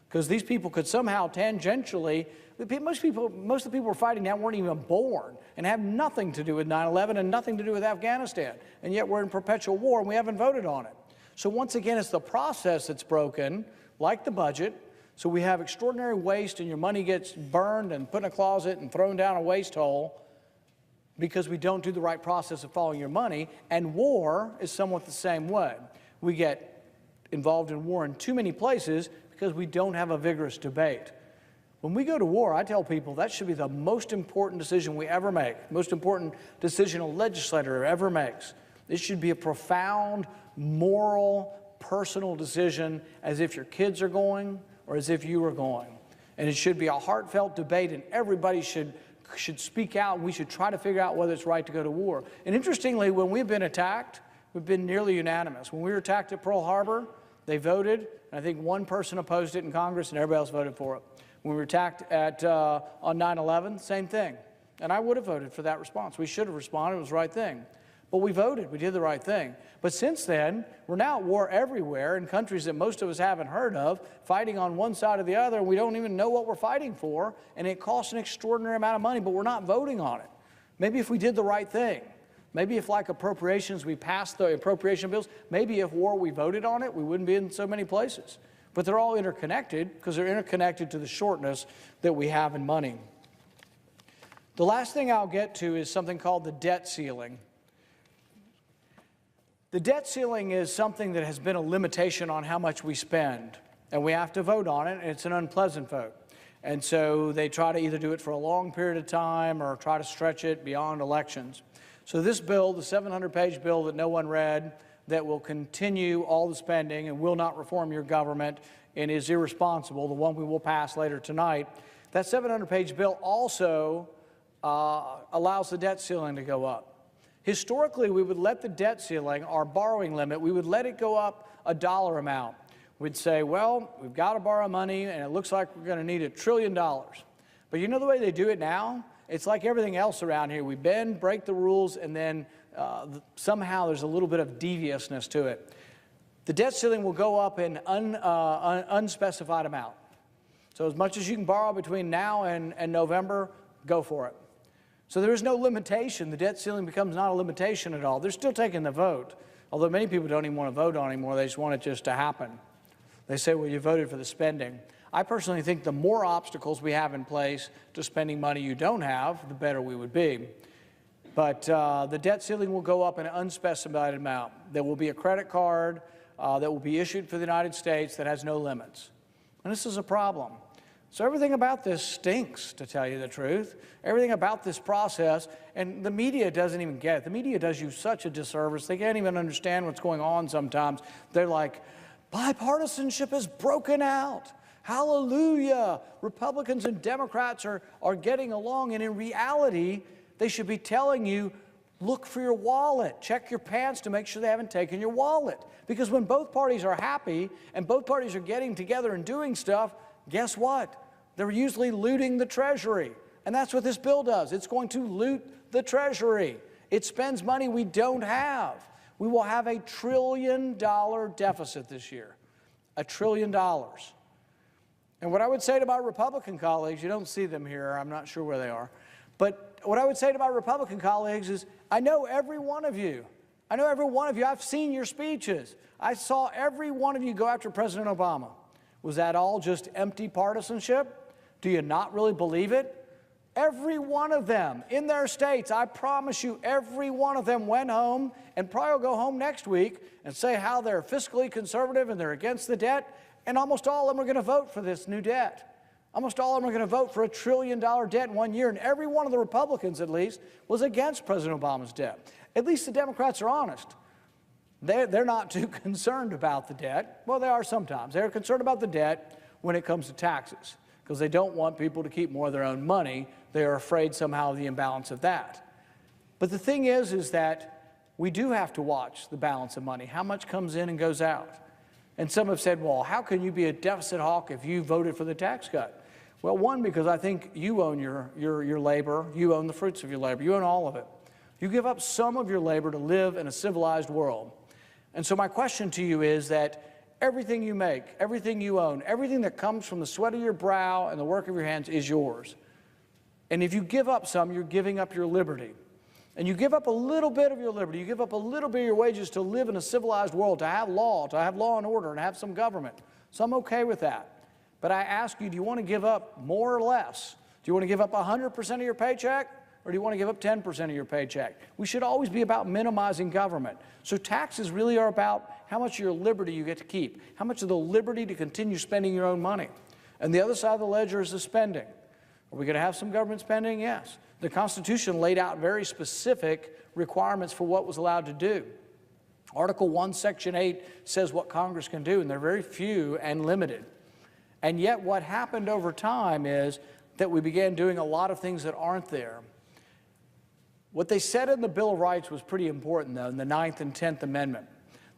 because these people could somehow tangentially, most of the people we're fighting now weren't even born and have nothing to do with 9/11 and nothing to do with Afghanistan, and yet we're in perpetual war and we haven't voted on it. So once again, it's the process that's broken, like the budget. So we have extraordinary waste, and your money gets burned and put in a closet and thrown down a waste hole because we don't do the right process of following your money. And war is somewhat the same way. We get involved in war in too many places because we don't have a vigorous debate. When we go to war, I tell people that should be the most important decision we ever make, most important decision a legislator ever makes. This should be a profound, moral, personal decision, as if your kids are going or as if you are going. And it should be a heartfelt debate, and everybody should speak out, and we should try to figure out whether it's right to go to war. And interestingly, when we've been attacked, we've been nearly unanimous. When we were attacked at Pearl Harbor, they voted, and I think one person opposed it in Congress, and everybody else voted for it. When we were attacked on 9/11, same thing. And I would have voted for that response. We should have responded. It was the right thing. But we voted. We did the right thing. But since then, we're now at war everywhere in countries that most of us haven't heard of, fighting on one side or the other, and we don't even know what we're fighting for, and it costs an extraordinary amount of money, but we're not voting on it. Maybe if we did the right thing, maybe if, like appropriations, we passed the appropriation bills, maybe if war we voted on it, we wouldn't be in so many places. But they're all interconnected because they're interconnected to the shortness that we have in money. The last thing I'll get to is something called the debt ceiling. The debt ceiling is something that has been a limitation on how much we spend, and we have to vote on it, and it's an unpleasant vote. And so they try to either do it for a long period of time or try to stretch it beyond elections. So this bill, the 700-page bill that no one read, that will continue all the spending and will not reform your government and is irresponsible, the one we will pass later tonight, that 700-page bill also allows the debt ceiling to go up. Historically, we would let the debt ceiling, our borrowing limit, we would let it go up a dollar amount. We'd say, well, we've got to borrow money, and it looks like we're going to need $1 trillion. But you know the way they do it now? It's like everything else around here. We bend, break the rules, and then somehow there's a little bit of deviousness to it. The debt ceiling will go up in unspecified amount. So as much as you can borrow between now and November, go for it. So there is no limitation. The debt ceiling becomes not a limitation at all. They're still taking the vote, although many people don't even want to vote on it anymore. They just want it just to happen. They say, well, you voted for the spending. I personally think the more obstacles we have in place to spending money you don't have, the better we would be. But the debt ceiling will go up in an unspecified amount. There will be a credit card that will be issued for the United States that has no limits. And this is a problem. So everything about this stinks, to tell you the truth. Everything about this process, and the media doesn't even get it. The media does you such a disservice. They can't even understand what's going on sometimes. They're like, bipartisanship is broken out. Hallelujah. Republicans and Democrats are getting along, and in reality, they should be telling you, look for your wallet. Check your pants to make sure they haven't taken your wallet. Because when both parties are happy and both parties are getting together and doing stuff, guess what? They're usually looting the Treasury. And that's what this bill does. It's going to loot the Treasury. It spends money we don't have. We will have $1 trillion deficit this year. $1 trillion. And what I would say to my Republican colleagues, you don't see them here, I'm not sure where they are, but what I would say to my Republican colleagues is, I know every one of you. I know every one of you. I've seen your speeches. I saw every one of you go after President Obama. Was that all just empty partisanship? Do you not really believe it? Every one of them in their states, I promise you, every one of them went home and probably will go home next week and say how they're fiscally conservative and they're against the debt, and almost all of them are going to vote for this new debt. Almost all of them are going to vote for $1 trillion debt in 1 year, and every one of the Republicans, at least, was against President Obama's debt. At least the Democrats are honest. They're not too concerned about the debt. Well, they are sometimes. They're concerned about the debt when it comes to taxes, because they don't want people to keep more of their own money. They are afraid somehow of the imbalance of that. But the thing is that we do have to watch the balance of money, how much comes in and goes out. And some have said, well, how can you be a deficit hawk if you voted for the tax cut? Well, one, because I think you own your labor, you own the fruits of your labor, you own all of it. You give up some of your labor to live in a civilized world. And so my question to you is that everything you make, everything you own, everything that comes from the sweat of your brow and the work of your hands is yours. And if you give up some, you're giving up your liberty. And you give up a little bit of your liberty, you give up a little bit of your wages to live in a civilized world, to have law and order, and have some government. So I'm okay with that. But I ask you, do you want to give up more or less? Do you want to give up 100% of your paycheck? Or do you want to give up 10% of your paycheck? We should always be about minimizing government. So taxes really are about how much of your liberty you get to keep, how much of the liberty to continue spending your own money. And the other side of the ledger is the spending. Are we going to have some government spending? Yes. The Constitution laid out very specific requirements for what was allowed to do. Article 1, Section 8 says what Congress can do, and they're very few and limited. And yet what happened over time is that we began doing a lot of things that aren't there. What they said in the Bill of Rights was pretty important, though, in the 9th and 10th Amendment.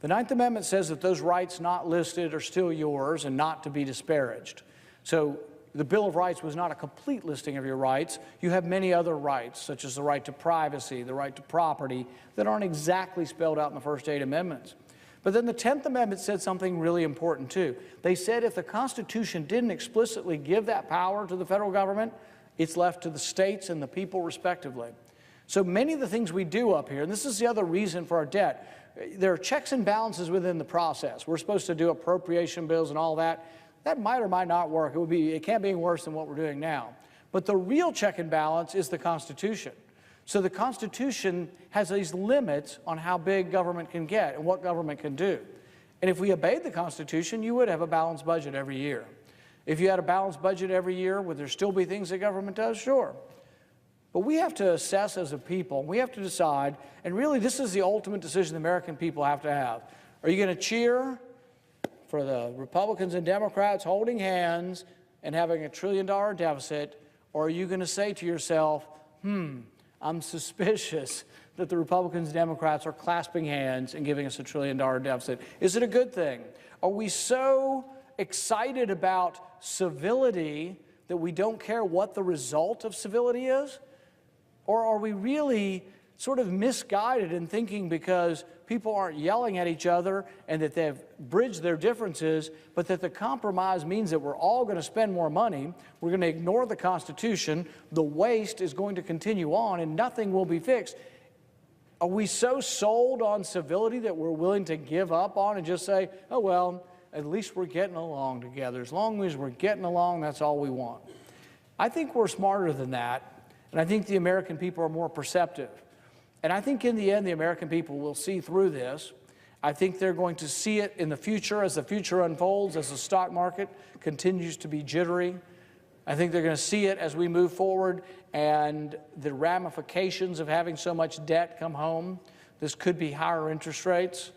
The 9th Amendment says that those rights not listed are still yours and not to be disparaged. So the Bill of Rights was not a complete listing of your rights. You have many other rights, such as the right to privacy, the right to property, that aren't exactly spelled out in the first 8 amendments. But then the 10th Amendment said something really important, too. They said if the Constitution didn't explicitly give that power to the federal government, it's left to the states and the people respectively. So many of the things we do up here, and this is the other reason for our debt, there are checks and balances within the process. We're supposed to do appropriation bills and all that. That might or might not work. It can't be any worse than what we're doing now. But the real check and balance is the Constitution. So the Constitution has these limits on how big government can get and what government can do. And if we obeyed the Constitution, you would have a balanced budget every year. If you had a balanced budget every year, would there still be things that government does? Sure. But we have to assess as a people, we have to decide, and really this is the ultimate decision the American people have to have. Are you going to cheer for the Republicans and Democrats holding hands and having $1 trillion deficit, or are you going to say to yourself, I'm suspicious that the Republicans and Democrats are clasping hands and giving us $1 trillion deficit? Is it a good thing? Are we so excited about civility that we don't care what the result of civility is? Or are we really sort of misguided in thinking because people aren't yelling at each other and that they've bridged their differences, but that the compromise means that we're all going to spend more money, we're going to ignore the Constitution, the waste is going to continue on, and nothing will be fixed? Are we so sold on civility that we're willing to give up on and just say, oh, well, at least we're getting along together. As long as we're getting along, that's all we want. I think we're smarter than that. And I think the American people are more perceptive. And I think in the end, the American people will see through this. I think they're going to see it in the future as the future unfolds, as the stock market continues to be jittery. I think they're going to see it as we move forward and the ramifications of having so much debt come home. This could be higher interest rates.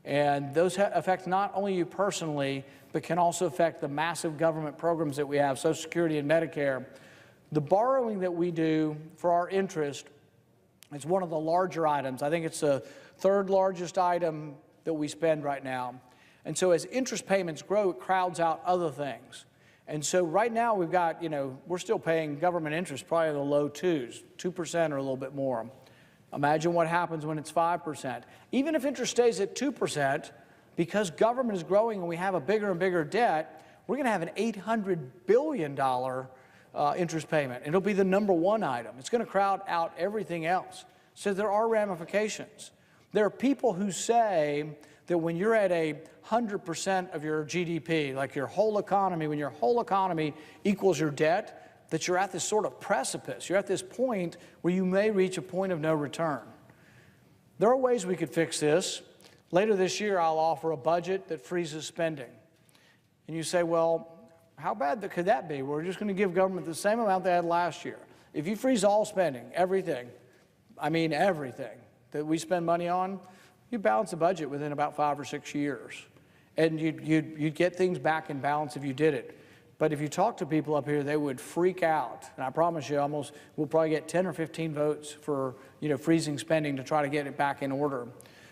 And those affect not only you personally, but can also affect the massive government programs that we have, Social Security and Medicare. The borrowing that we do for our interest is one of the larger items. I think it's the third largest item that we spend right now. And so as interest payments grow, it crowds out other things. And so right now we've got, we're still paying government interest probably in the low 2% or a little bit more. Imagine what happens when it's 5%. Even if interest stays at 2%, because government is growing and we have a bigger and bigger debt, we're going to have an $800 billion interest payment. It'll be the #1 item. It's going to crowd out everything else. So there are ramifications. There are people who say that when you're at 100% of your GDP, like your whole economy, when your whole economy equals your debt, that you're at this sort of precipice. You're at this point where you may reach a point of no return. There are ways we could fix this. Later this year, I'll offer a budget that freezes spending. And you say, well, how bad could that be? We're just going to give government the same amount they had last year. If you freeze all spending, everything, I mean everything, that we spend money on, you balance the budget within about 5 or 6 years. And you'd get things back in balance if you did it. But if you talk to people up here, they would freak out. And I promise you, we'll probably get 10 or 15 votes for, freezing spending to try to get it back in order.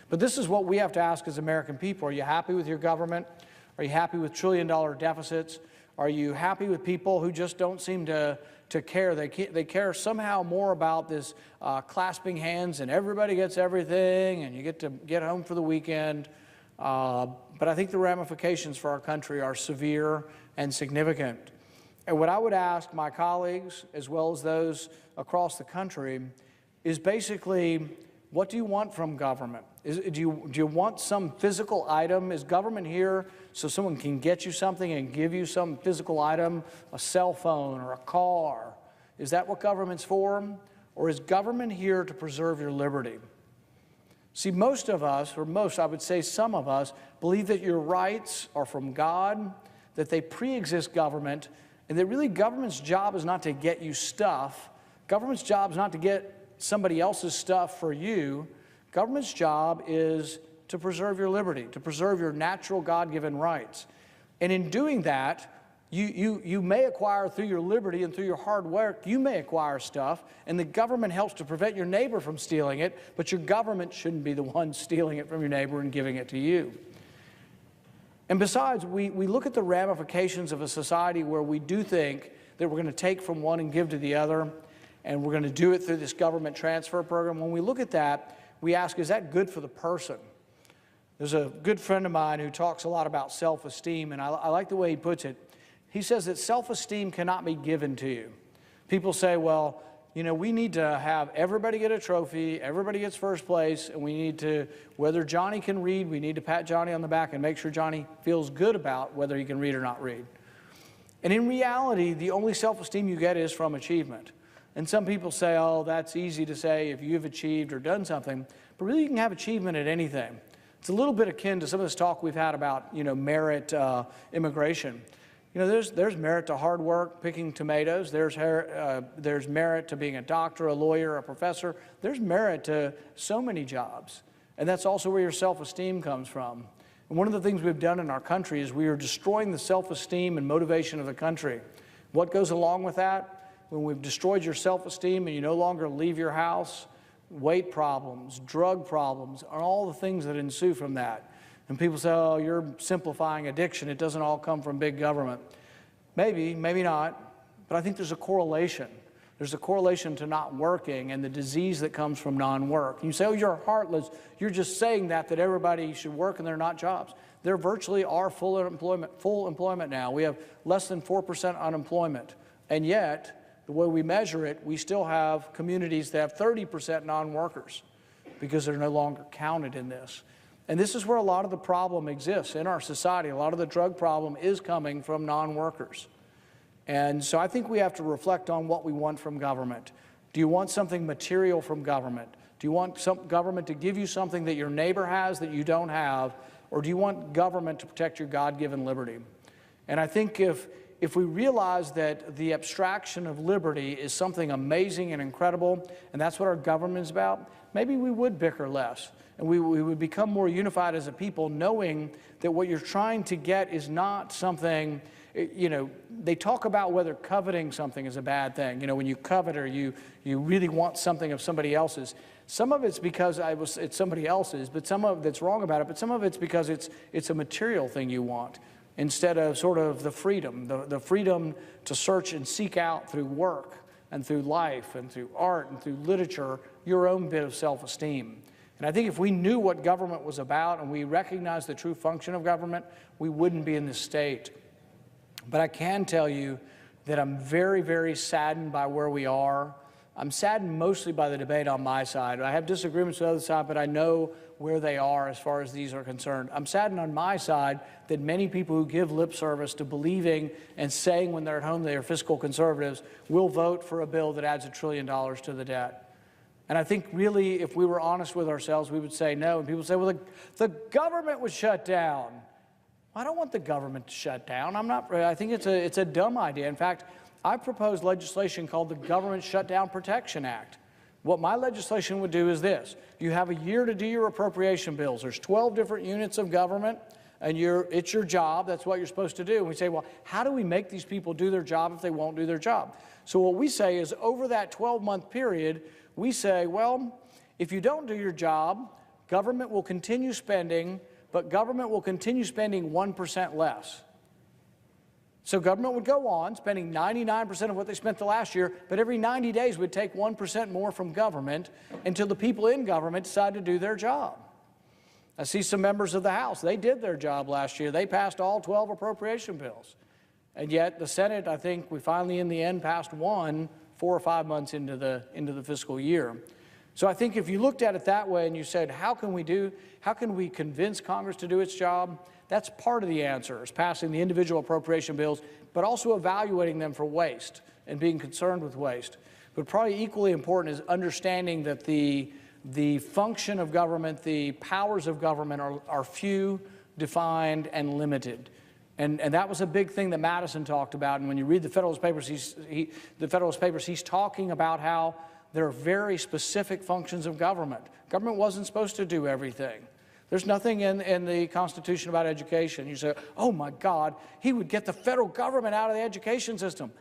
But this is what we have to ask as American people. Are you happy with your government? Are you happy with trillion-dollar deficits? Are you happy with people who just don't seem to care? They care somehow more about this clasping hands and everybody gets everything and you get to get home for the weekend. But I think the ramifications for our country are severe and significant. And what I would ask my colleagues, as well as those across the country, is basically, what do you want from government? Do you want some physical item? Is government here so someone can get you something and give you some physical item, a cell phone or a car? Is that what government's for? Or is government here to preserve your liberty? See, most of us, or most, I would say some of us, believe that your rights are from God, that they pre-exist government, and that really government's job is not to get you stuff. Government's job is not to get somebody else's stuff for you. Government's job is to preserve your liberty, to preserve your natural God-given rights. And in doing that, you may acquire through your liberty and through your hard work, you may acquire stuff, and the government helps to prevent your neighbor from stealing it, but your government shouldn't be the one stealing it from your neighbor and giving it to you. And besides, we look at the ramifications of a society where we do think that we're going to take from one and give to the other, and we're going to do it through this government transfer program. When we look at that, we ask, is that good for the person? There's a good friend of mine who talks a lot about self-esteem, and I like the way he puts it. He says that self-esteem cannot be given to you. People say, well, we need to have everybody get a trophy, everybody gets first place, and we need to, whether Johnny can read, we need to pat Johnny on the back and make sure Johnny feels good about whether he can read or not read. And in reality, the only self-esteem you get is from achievement. And some people say, oh, that's easy to say if you've achieved or done something, but really you can have achievement at anything. It's a little bit akin to some of this talk we've had about, merit immigration. There's merit to hard work, picking tomatoes. There's merit to being a doctor, a lawyer, a professor. There's merit to so many jobs. And that's also where your self-esteem comes from. And one of the things we've done in our country is we are destroying the self-esteem and motivation of the country. What goes along with that? When we've destroyed your self-esteem and you no longer leave your house, weight problems, drug problems, and all the things that ensue from that. And people say, oh, you're simplifying addiction. It doesn't all come from big government. Maybe, maybe not, but I think there's a correlation. There's a correlation to not working and the disease that comes from non-work. You say, oh, you're heartless. You're just saying that everybody should work and they're not jobs. There virtually are full employment now. We have less than 4% unemployment. And yet, the way we measure it, we still have communities that have 30% non-workers because they're no longer counted in this. And this is where a lot of the problem exists in our society. A lot of the drug problem is coming from non-workers. And so I think we have to reflect on what we want from government. Do you want something material from government? Do you want some government to give you something that your neighbor has that you don't have? Or do you want government to protect your God-given liberty? And I think if we realize that the abstraction of liberty is something amazing and incredible, and that's what our government is about, maybe we would bicker less. And we would become more unified as a people, knowing that what you're trying to get is not something, they talk about whether coveting something is a bad thing. When you covet or you really want something of somebody else's. Some of it's because it's somebody else's, but some of that's wrong about it, but some of it's because it's a material thing you want, instead of sort of the freedom to search and seek out through work and through life and through art and through literature, your own bit of self-esteem. And I think if we knew what government was about and we recognized the true function of government, we wouldn't be in this state. But I can tell you that I'm very, very saddened by where we are. I'm saddened mostly by the debate on my side. I have disagreements with the other side, but I know where they are as far as these are concerned. I'm saddened on my side that many people who give lip service to believing and saying when they're at home they are fiscal conservatives will vote for a bill that adds $1 trillion to the debt. And I think really, if we were honest with ourselves, we would say no. And people say, well, the government was shut down. I don't want the government to shut down. I think it's a dumb idea. In fact, I proposed legislation called the Government Shutdown Protection Act. What my legislation would do is this. You have a year to do your appropriation bills. There's 12 different units of government, and it's your job. That's what you're supposed to do. And we say, well, how do we make these people do their job if they won't do their job? So what we say is over that 12-month period, we say, well, if you don't do your job, government will continue spending, but government will continue spending 1% less. So government would go on spending 99% of what they spent the last year, but every 90 days would take 1% more from government until the people in government decide to do their job. I see some members of the House, they did their job last year. They passed all 12 appropriation bills. And yet the Senate, I think we finally in the end passed one 4 or 5 months into the fiscal year. So I think if you looked at it that way and you said, how can we convince Congress to do its job? That's part of the answer, is passing the individual appropriation bills, but also evaluating them for waste and being concerned with waste. But probably equally important is understanding that the function of government, the powers of government are few, defined, and limited. And that was a big thing that Madison talked about. And when you read the Federalist Papers, he's talking about how there are very specific functions of government. Government wasn't supposed to do everything. There's nothing in the Constitution about education. You say, oh my God, he would get the federal government out of the education system.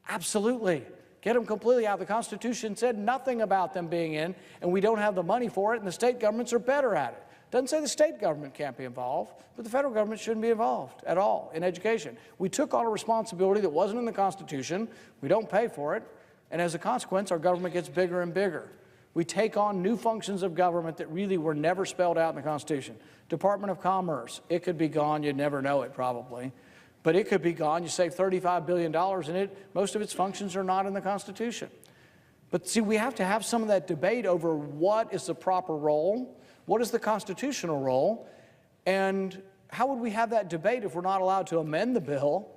Absolutely. Get them completely out. The Constitution said nothing about them being in, and we don't have the money for it, and the state governments are better at it. Doesn't say the state government can't be involved, but the federal government shouldn't be involved at all in education. We took on a responsibility that wasn't in the Constitution. We don't pay for it, and as a consequence, our government gets bigger and bigger. We take on new functions of government that really were never spelled out in the Constitution. Department of Commerce, it could be gone. You'd never know it probably. But it could be gone. You save $35 billion in it. Most of its functions are not in the Constitution. But see, we have to have some of that debate over what is the proper role, what is the constitutional role, and how would we have that debate if we're not allowed to amend the bill?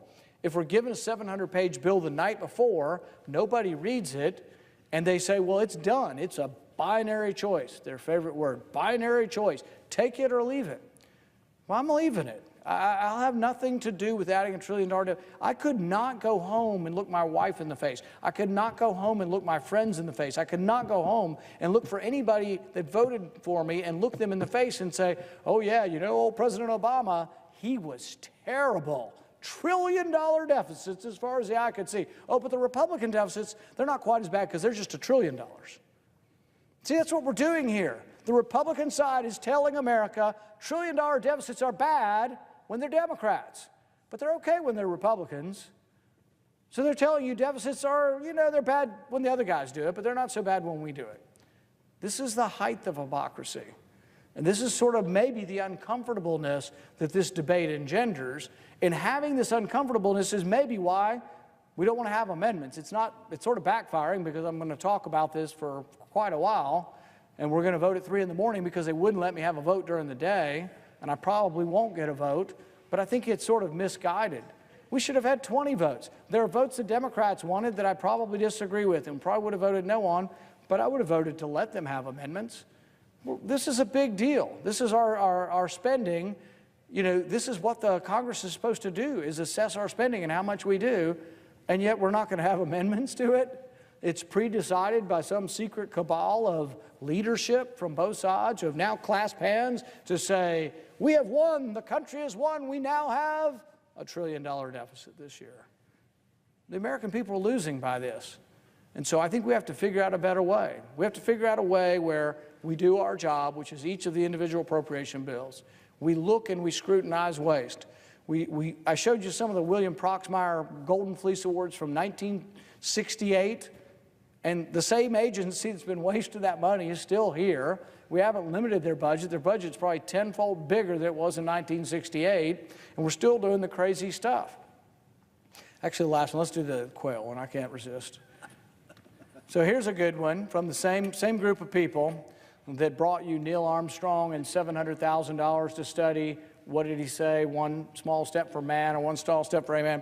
If we're given a 700-page bill the night before, nobody reads it, and they say, well, it's done. It's a binary choice, their favorite word, binary choice. Take it or leave it. Well, I'm leaving it. I'll have nothing to do with adding $1 trillion debt. I could not go home and look my wife in the face. I could not go home and look my friends in the face. I could not go home and look for anybody that voted for me and look them in the face and say, oh yeah, you know, old President Obama, he was terrible. $1 trillion deficits as far as the eye could see. Oh, but the Republican deficits, they're not quite as bad because they're just $1 trillion. See, that's what we're doing here. The Republican side is telling America $1 trillion deficits are bad when they're Democrats, but they're okay when they're Republicans. So they're telling you deficits are, you know, they're bad when the other guys do it, but they're not so bad when we do it. This is the height of hypocrisy. And this is sort of maybe the uncomfortableness that this debate engenders. And having this uncomfortableness is maybe why we don't want to have amendments. It's sort of backfiring because I'm going to talk about this for quite a while, and we're going to vote at 3 in the morning because they wouldn't let me have a vote during the day, and I probably won't get a vote, but I think it's sort of misguided. We should have had 20 votes. There are votes that Democrats wanted that I probably disagree with and probably would have voted no on, but I would have voted to let them have amendments. Well, this is a big deal. This is our spending. You know, this is what the Congress is supposed to do, is assess our spending and how much we do, and yet we're not going to have amendments to it. It's pre-decided by some secret cabal of leadership from both sides who have now clasped hands to say, we have won, the country has won, we now have $1 trillion deficit this year. The American people are losing by this. And so I think we have to figure out a better way. We have to figure out a way where we do our job, which is each of the individual appropriation bills. We look and we scrutinize waste. I showed you some of the William Proxmire Golden Fleece Awards from 1968, and the same agency that's been wasting that money is still here. We haven't limited their budget. Their budget's probably tenfold bigger than it was in 1968, and we're still doing the crazy stuff. Actually, the last one, let's do the quail one. I can't resist. So here's a good one from the same group of people that brought you Neil Armstrong and $700,000 to study, what did he say, one small step for man or one small step for a man.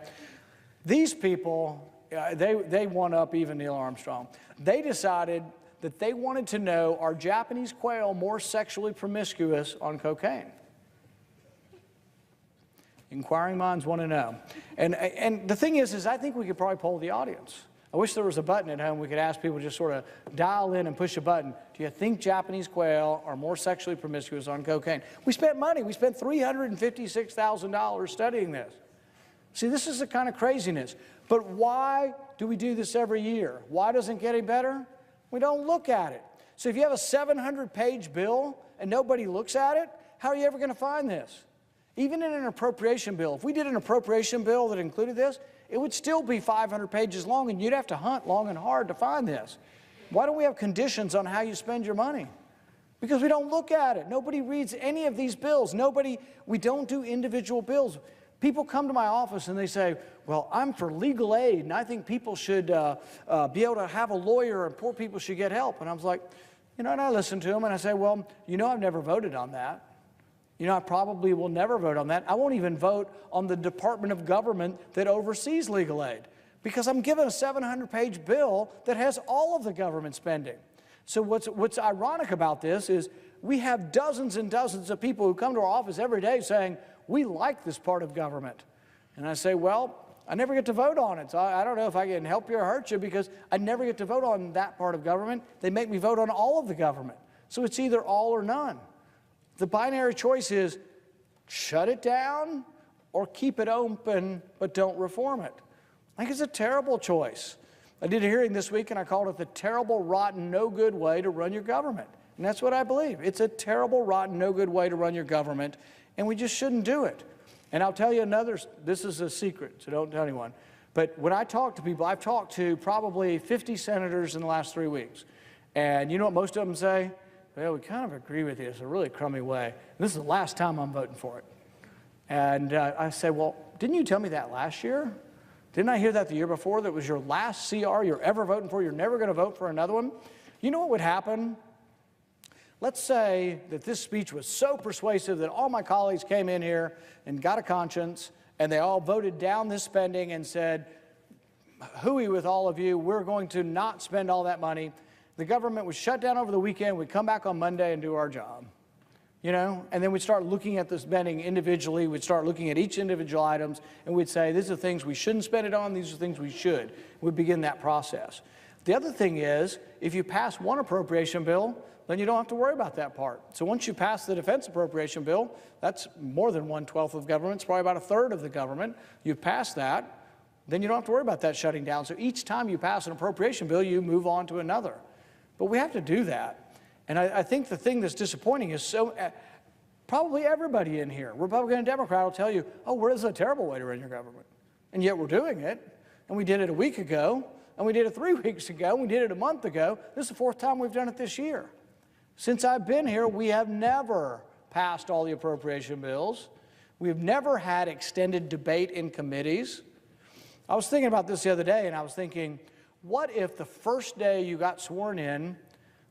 These people, they one up even Neil Armstrong. They decided that they wanted to know, are Japanese quail more sexually promiscuous on cocaine? Inquiring minds want to know. And the thing is I think we could probably poll the audience. I wish there was a button at home we could ask people to just sort of dial in and push a button. Do you think Japanese quail are more sexually promiscuous on cocaine? We spent money. We spent $356,000 studying this. See, this is the kind of craziness. But why do we do this every year? Why doesn't it get any better? We don't look at it. So if you have a 700-page bill and nobody looks at it, how are you ever going to find this? Even in an appropriation bill, if we did an appropriation bill that included this, it would still be 500 pages long, and you'd have to hunt long and hard to find this. Why don't we have conditions on how you spend your money? Because we don't look at it. Nobody reads any of these bills. We don't do individual bills. People come to my office and they say, well, I'm for legal aid, and I think people should be able to have a lawyer, and poor people should get help. And I was like, and I listen to them and I say, well, I've never voted on that. I probably will never vote on that. I won't even vote on the Department of Government that oversees legal aid, because I'm given a 700-page bill that has all of the government spending. So what's ironic about this is we have dozens and dozens of people who come to our office every day saying, we like this part of government. And I say, well, I never get to vote on it, so I don't know if I can help you or hurt you, because I never get to vote on that part of government. They make me vote on all of the government. So it's either all or none. The binary choice is shut it down or keep it open but don't reform it. I think it's a terrible choice. I did a hearing this week and I called it the terrible, rotten, no good way to run your government. And that's what I believe. It's a terrible, rotten, no good way to run your government, and we just shouldn't do it. And I'll tell you this is a secret, so don't tell anyone. But when I talk to people, I've talked to probably 50 senators in the last 3 weeks. And you know what most of them say? Well, we kind of agree with you. It's a really crummy way. And this is the last time I'm voting for it. And I say, well, didn't you tell me that last year? Didn't I hear that the year before? That was your last CR you're ever voting for. You're never going to vote for another one. You know what would happen? Let's say that this speech was so persuasive that all my colleagues came in here and got a conscience, and they all voted down this spending and said, hooey with all of you, we're going to not spend all that money. The government would shut down over the weekend, we'd come back on Monday and do our job. And then we'd start looking at the spending individually, we'd start looking at each individual items, and we'd say, these are things we shouldn't spend it on, these are things we should. We'd begin that process. The other thing is, if you pass one appropriation bill, then you don't have to worry about that part. So once you pass the defense appropriation bill, that's more than 1/12 of government, it's probably about 1/3 of the government. You've passed that, then you don't have to worry about that shutting down. So each time you pass an appropriation bill, you move on to another. But we have to do that. And I think the thing that's disappointing is probably everybody in here, Republican and Democrat, will tell you, oh, well, this is a terrible way to run your government. And yet we're doing it. And we did it a week ago, and we did it 3 weeks ago, and we did it a month ago. This is the 4th time we've done it this year. Since I've been here, we have never passed all the appropriation bills. We've never had extended debate in committees. I was thinking about this the other day, and I was thinking, what if the first day you got sworn in,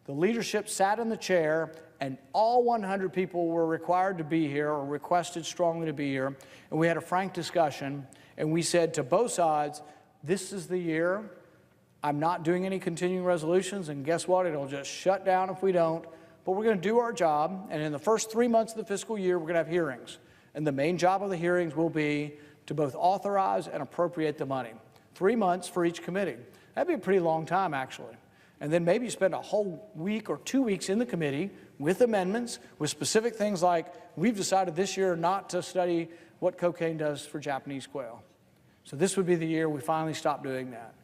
the leadership sat in the chair and all 100 people were required to be here or requested strongly to be here, and we had a frank discussion, and we said to both sides, this is the year, I'm not doing any continuing resolutions, and guess what? It'll just shut down if we don't, but we're going to do our job, and in the first 3 months of the fiscal year, we're going to have hearings, and the main job of the hearings will be to both authorize and appropriate the money. 3 months for each committee. That'd be a pretty long time, actually. And then maybe you spend a whole week or 2 weeks in the committee with amendments, with specific things like, we've decided this year not to study what cocaine does for Japanese quail. So this would be the year we finally stop doing that.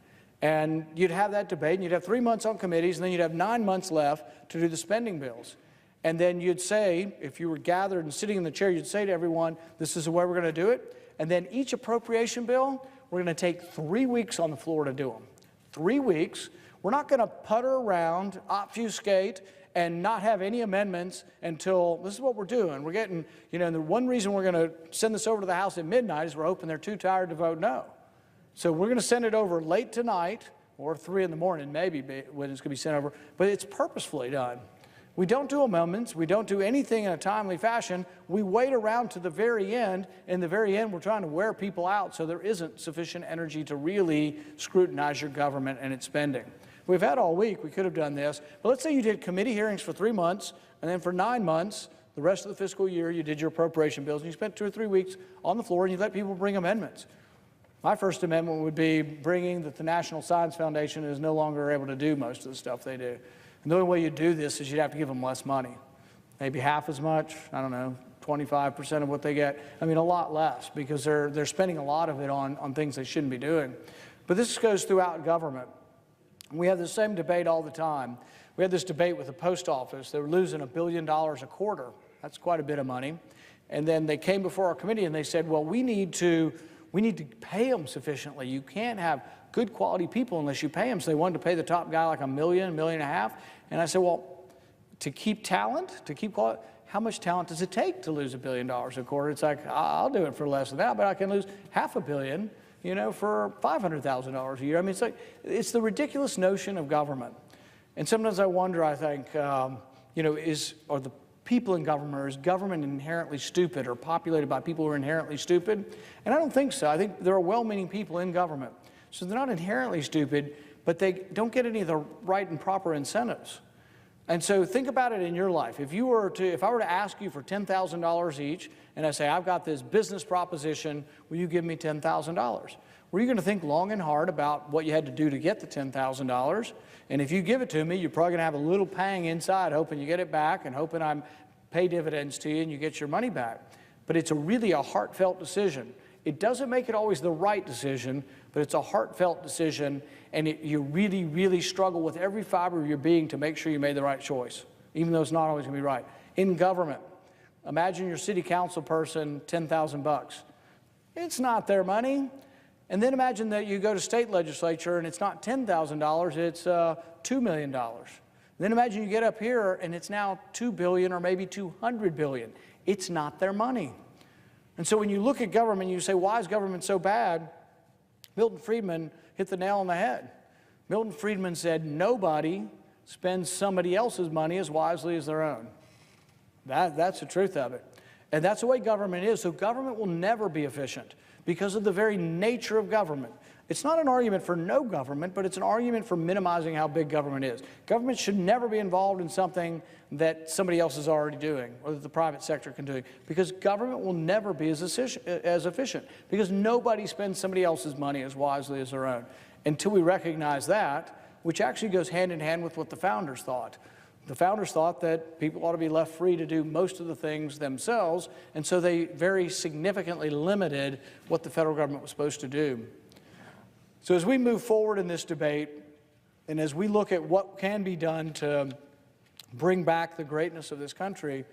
And you'd have that debate, and you'd have 3 months on committees, and then you'd have 9 months left to do the spending bills. And then you'd say, if you were gathered and sitting in the chair, you'd say to everyone, this is the way we're going to do it. And then each appropriation bill, we're going to take 3 weeks on the floor to do them. 3 weeks. We're not going to putter around, obfuscate, and not have any amendments until, this is what we're doing. We're getting, and the one reason we're going to send this over to the House at midnight is we're hoping they're too tired to vote no. So we're going to send it over late tonight, or 3 in the morning maybe when it's going to be sent over, but it's purposefully done. We don't do amendments. We don't do anything in a timely fashion. We wait around to the very end. In the very end, we're trying to wear people out so there isn't sufficient energy to really scrutinize your government and its spending. We've had all week. We could have done this. But let's say you did committee hearings for 3 months, and then for 9 months, the rest of the fiscal year, you did your appropriation bills, and you spent 2 or 3 weeks on the floor, and you let people bring amendments. My first amendment would be bringing that the National Science Foundation is no longer able to do most of the stuff they do. And the only way you do this is you'd have to give them less money. Maybe half as much, I don't know, 25% of what they get. I mean, a lot less, because they're spending a lot of it on things they shouldn't be doing. But this goes throughout government. We have the same debate all the time. We had this debate with the post office. They were losing $1 billion a quarter. That's quite a bit of money. And then they came before our committee and they said, well, we need to pay them sufficiently. You can't have good quality people unless you pay them. So they wanted to pay the top guy like $1 million, $1.5 million. And I said, well, to keep talent, to keep quality, how much talent does it take to lose $1 billion a quarter? It's like, I'll do it for less than that, but I can lose $500 million, you know, for $500,000 a year. I mean, it's the ridiculous notion of government. And sometimes I wonder, I think, you know, are the people in government, or is government inherently stupid or populated by people who are inherently stupid? And I don't think so. I think there are well-meaning people in government. So they're not inherently stupid, but they don't get any of the right and proper incentives. And so think about it in your life. If I were to ask you for $10,000 each, and I say, I've got this business proposition, will you give me $10,000? Were you going to think long and hard about what you had to do to get the $10,000? And if you give it to me, you're probably going to have a little pang inside, hoping you get it back and hoping I pay dividends to you and you get your money back. But it's really a heartfelt decision. It doesn't make it always the right decision, but it's a heartfelt decision, and you really, really struggle with every fiber of your being to make sure you made the right choice, even though it's not always going to be right. In government, imagine your city council person, $10,000. It's not their money. And then imagine that you go to state legislature and it's not $10,000, it's $2 million. Then imagine you get up here and it's now $2 billion or maybe $200 billion. It's not their money. And so when you look at government, you say, why is government so bad? Milton Friedman hit the nail on the head. Milton Friedman said, nobody spends somebody else's money as wisely as their own. That's the truth of it. And that's the way government is. So government will never be efficient because of the very nature of government. It's not an argument for no government, but it's an argument for minimizing how big government is. Government should never be involved in something that somebody else is already doing or that the private sector can do, because government will never be as efficient because nobody spends somebody else's money as wisely as their own. Until we recognize that, which actually goes hand in hand with what the founders thought. The founders thought that people ought to be left free to do most of the things themselves, and so they very significantly limited what the federal government was supposed to do. So as we move forward in this debate, and as we look at what can be done to bring back the greatness of this country,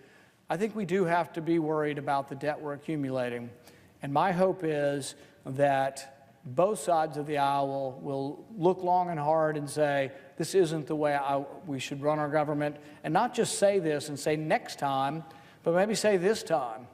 I think we do have to be worried about the debt we're accumulating. And my hope is that both sides of the aisle will look long and hard and say, this isn't the way we should run our government, and not just say this and say next time, but maybe say this time.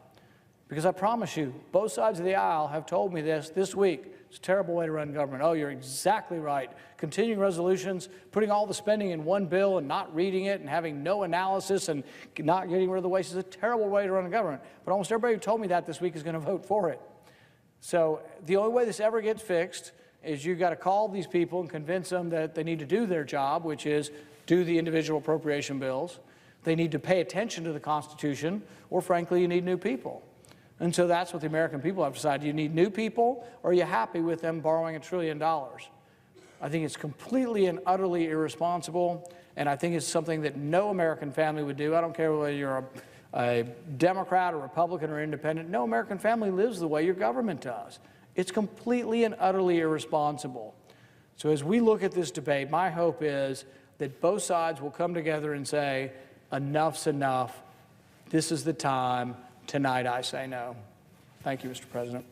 Because I promise you, both sides of the aisle have told me this week. It's a terrible way to run government. Oh, you're exactly right. Continuing resolutions, putting all the spending in one bill and not reading it and having no analysis and not getting rid of the waste is a terrible way to run a government. But almost everybody who told me that this week is going to vote for it. So the only way this ever gets fixed is you've got to call these people and convince them that they need to do their job, which is do the individual appropriation bills. They need to pay attention to the Constitution, or frankly, you need new people. And so that's what the American people have decided. You need new people, or are you happy with them borrowing $1 trillion? I think it's completely and utterly irresponsible, and I think it's something that no American family would do. I don't care whether you're a Democrat or Republican or independent. No American family lives the way your government does. It's completely and utterly irresponsible. So as we look at this debate, my hope is that both sides will come together and say, enough's enough. This is the time. Tonight, I say no. Thank you, Mr. President.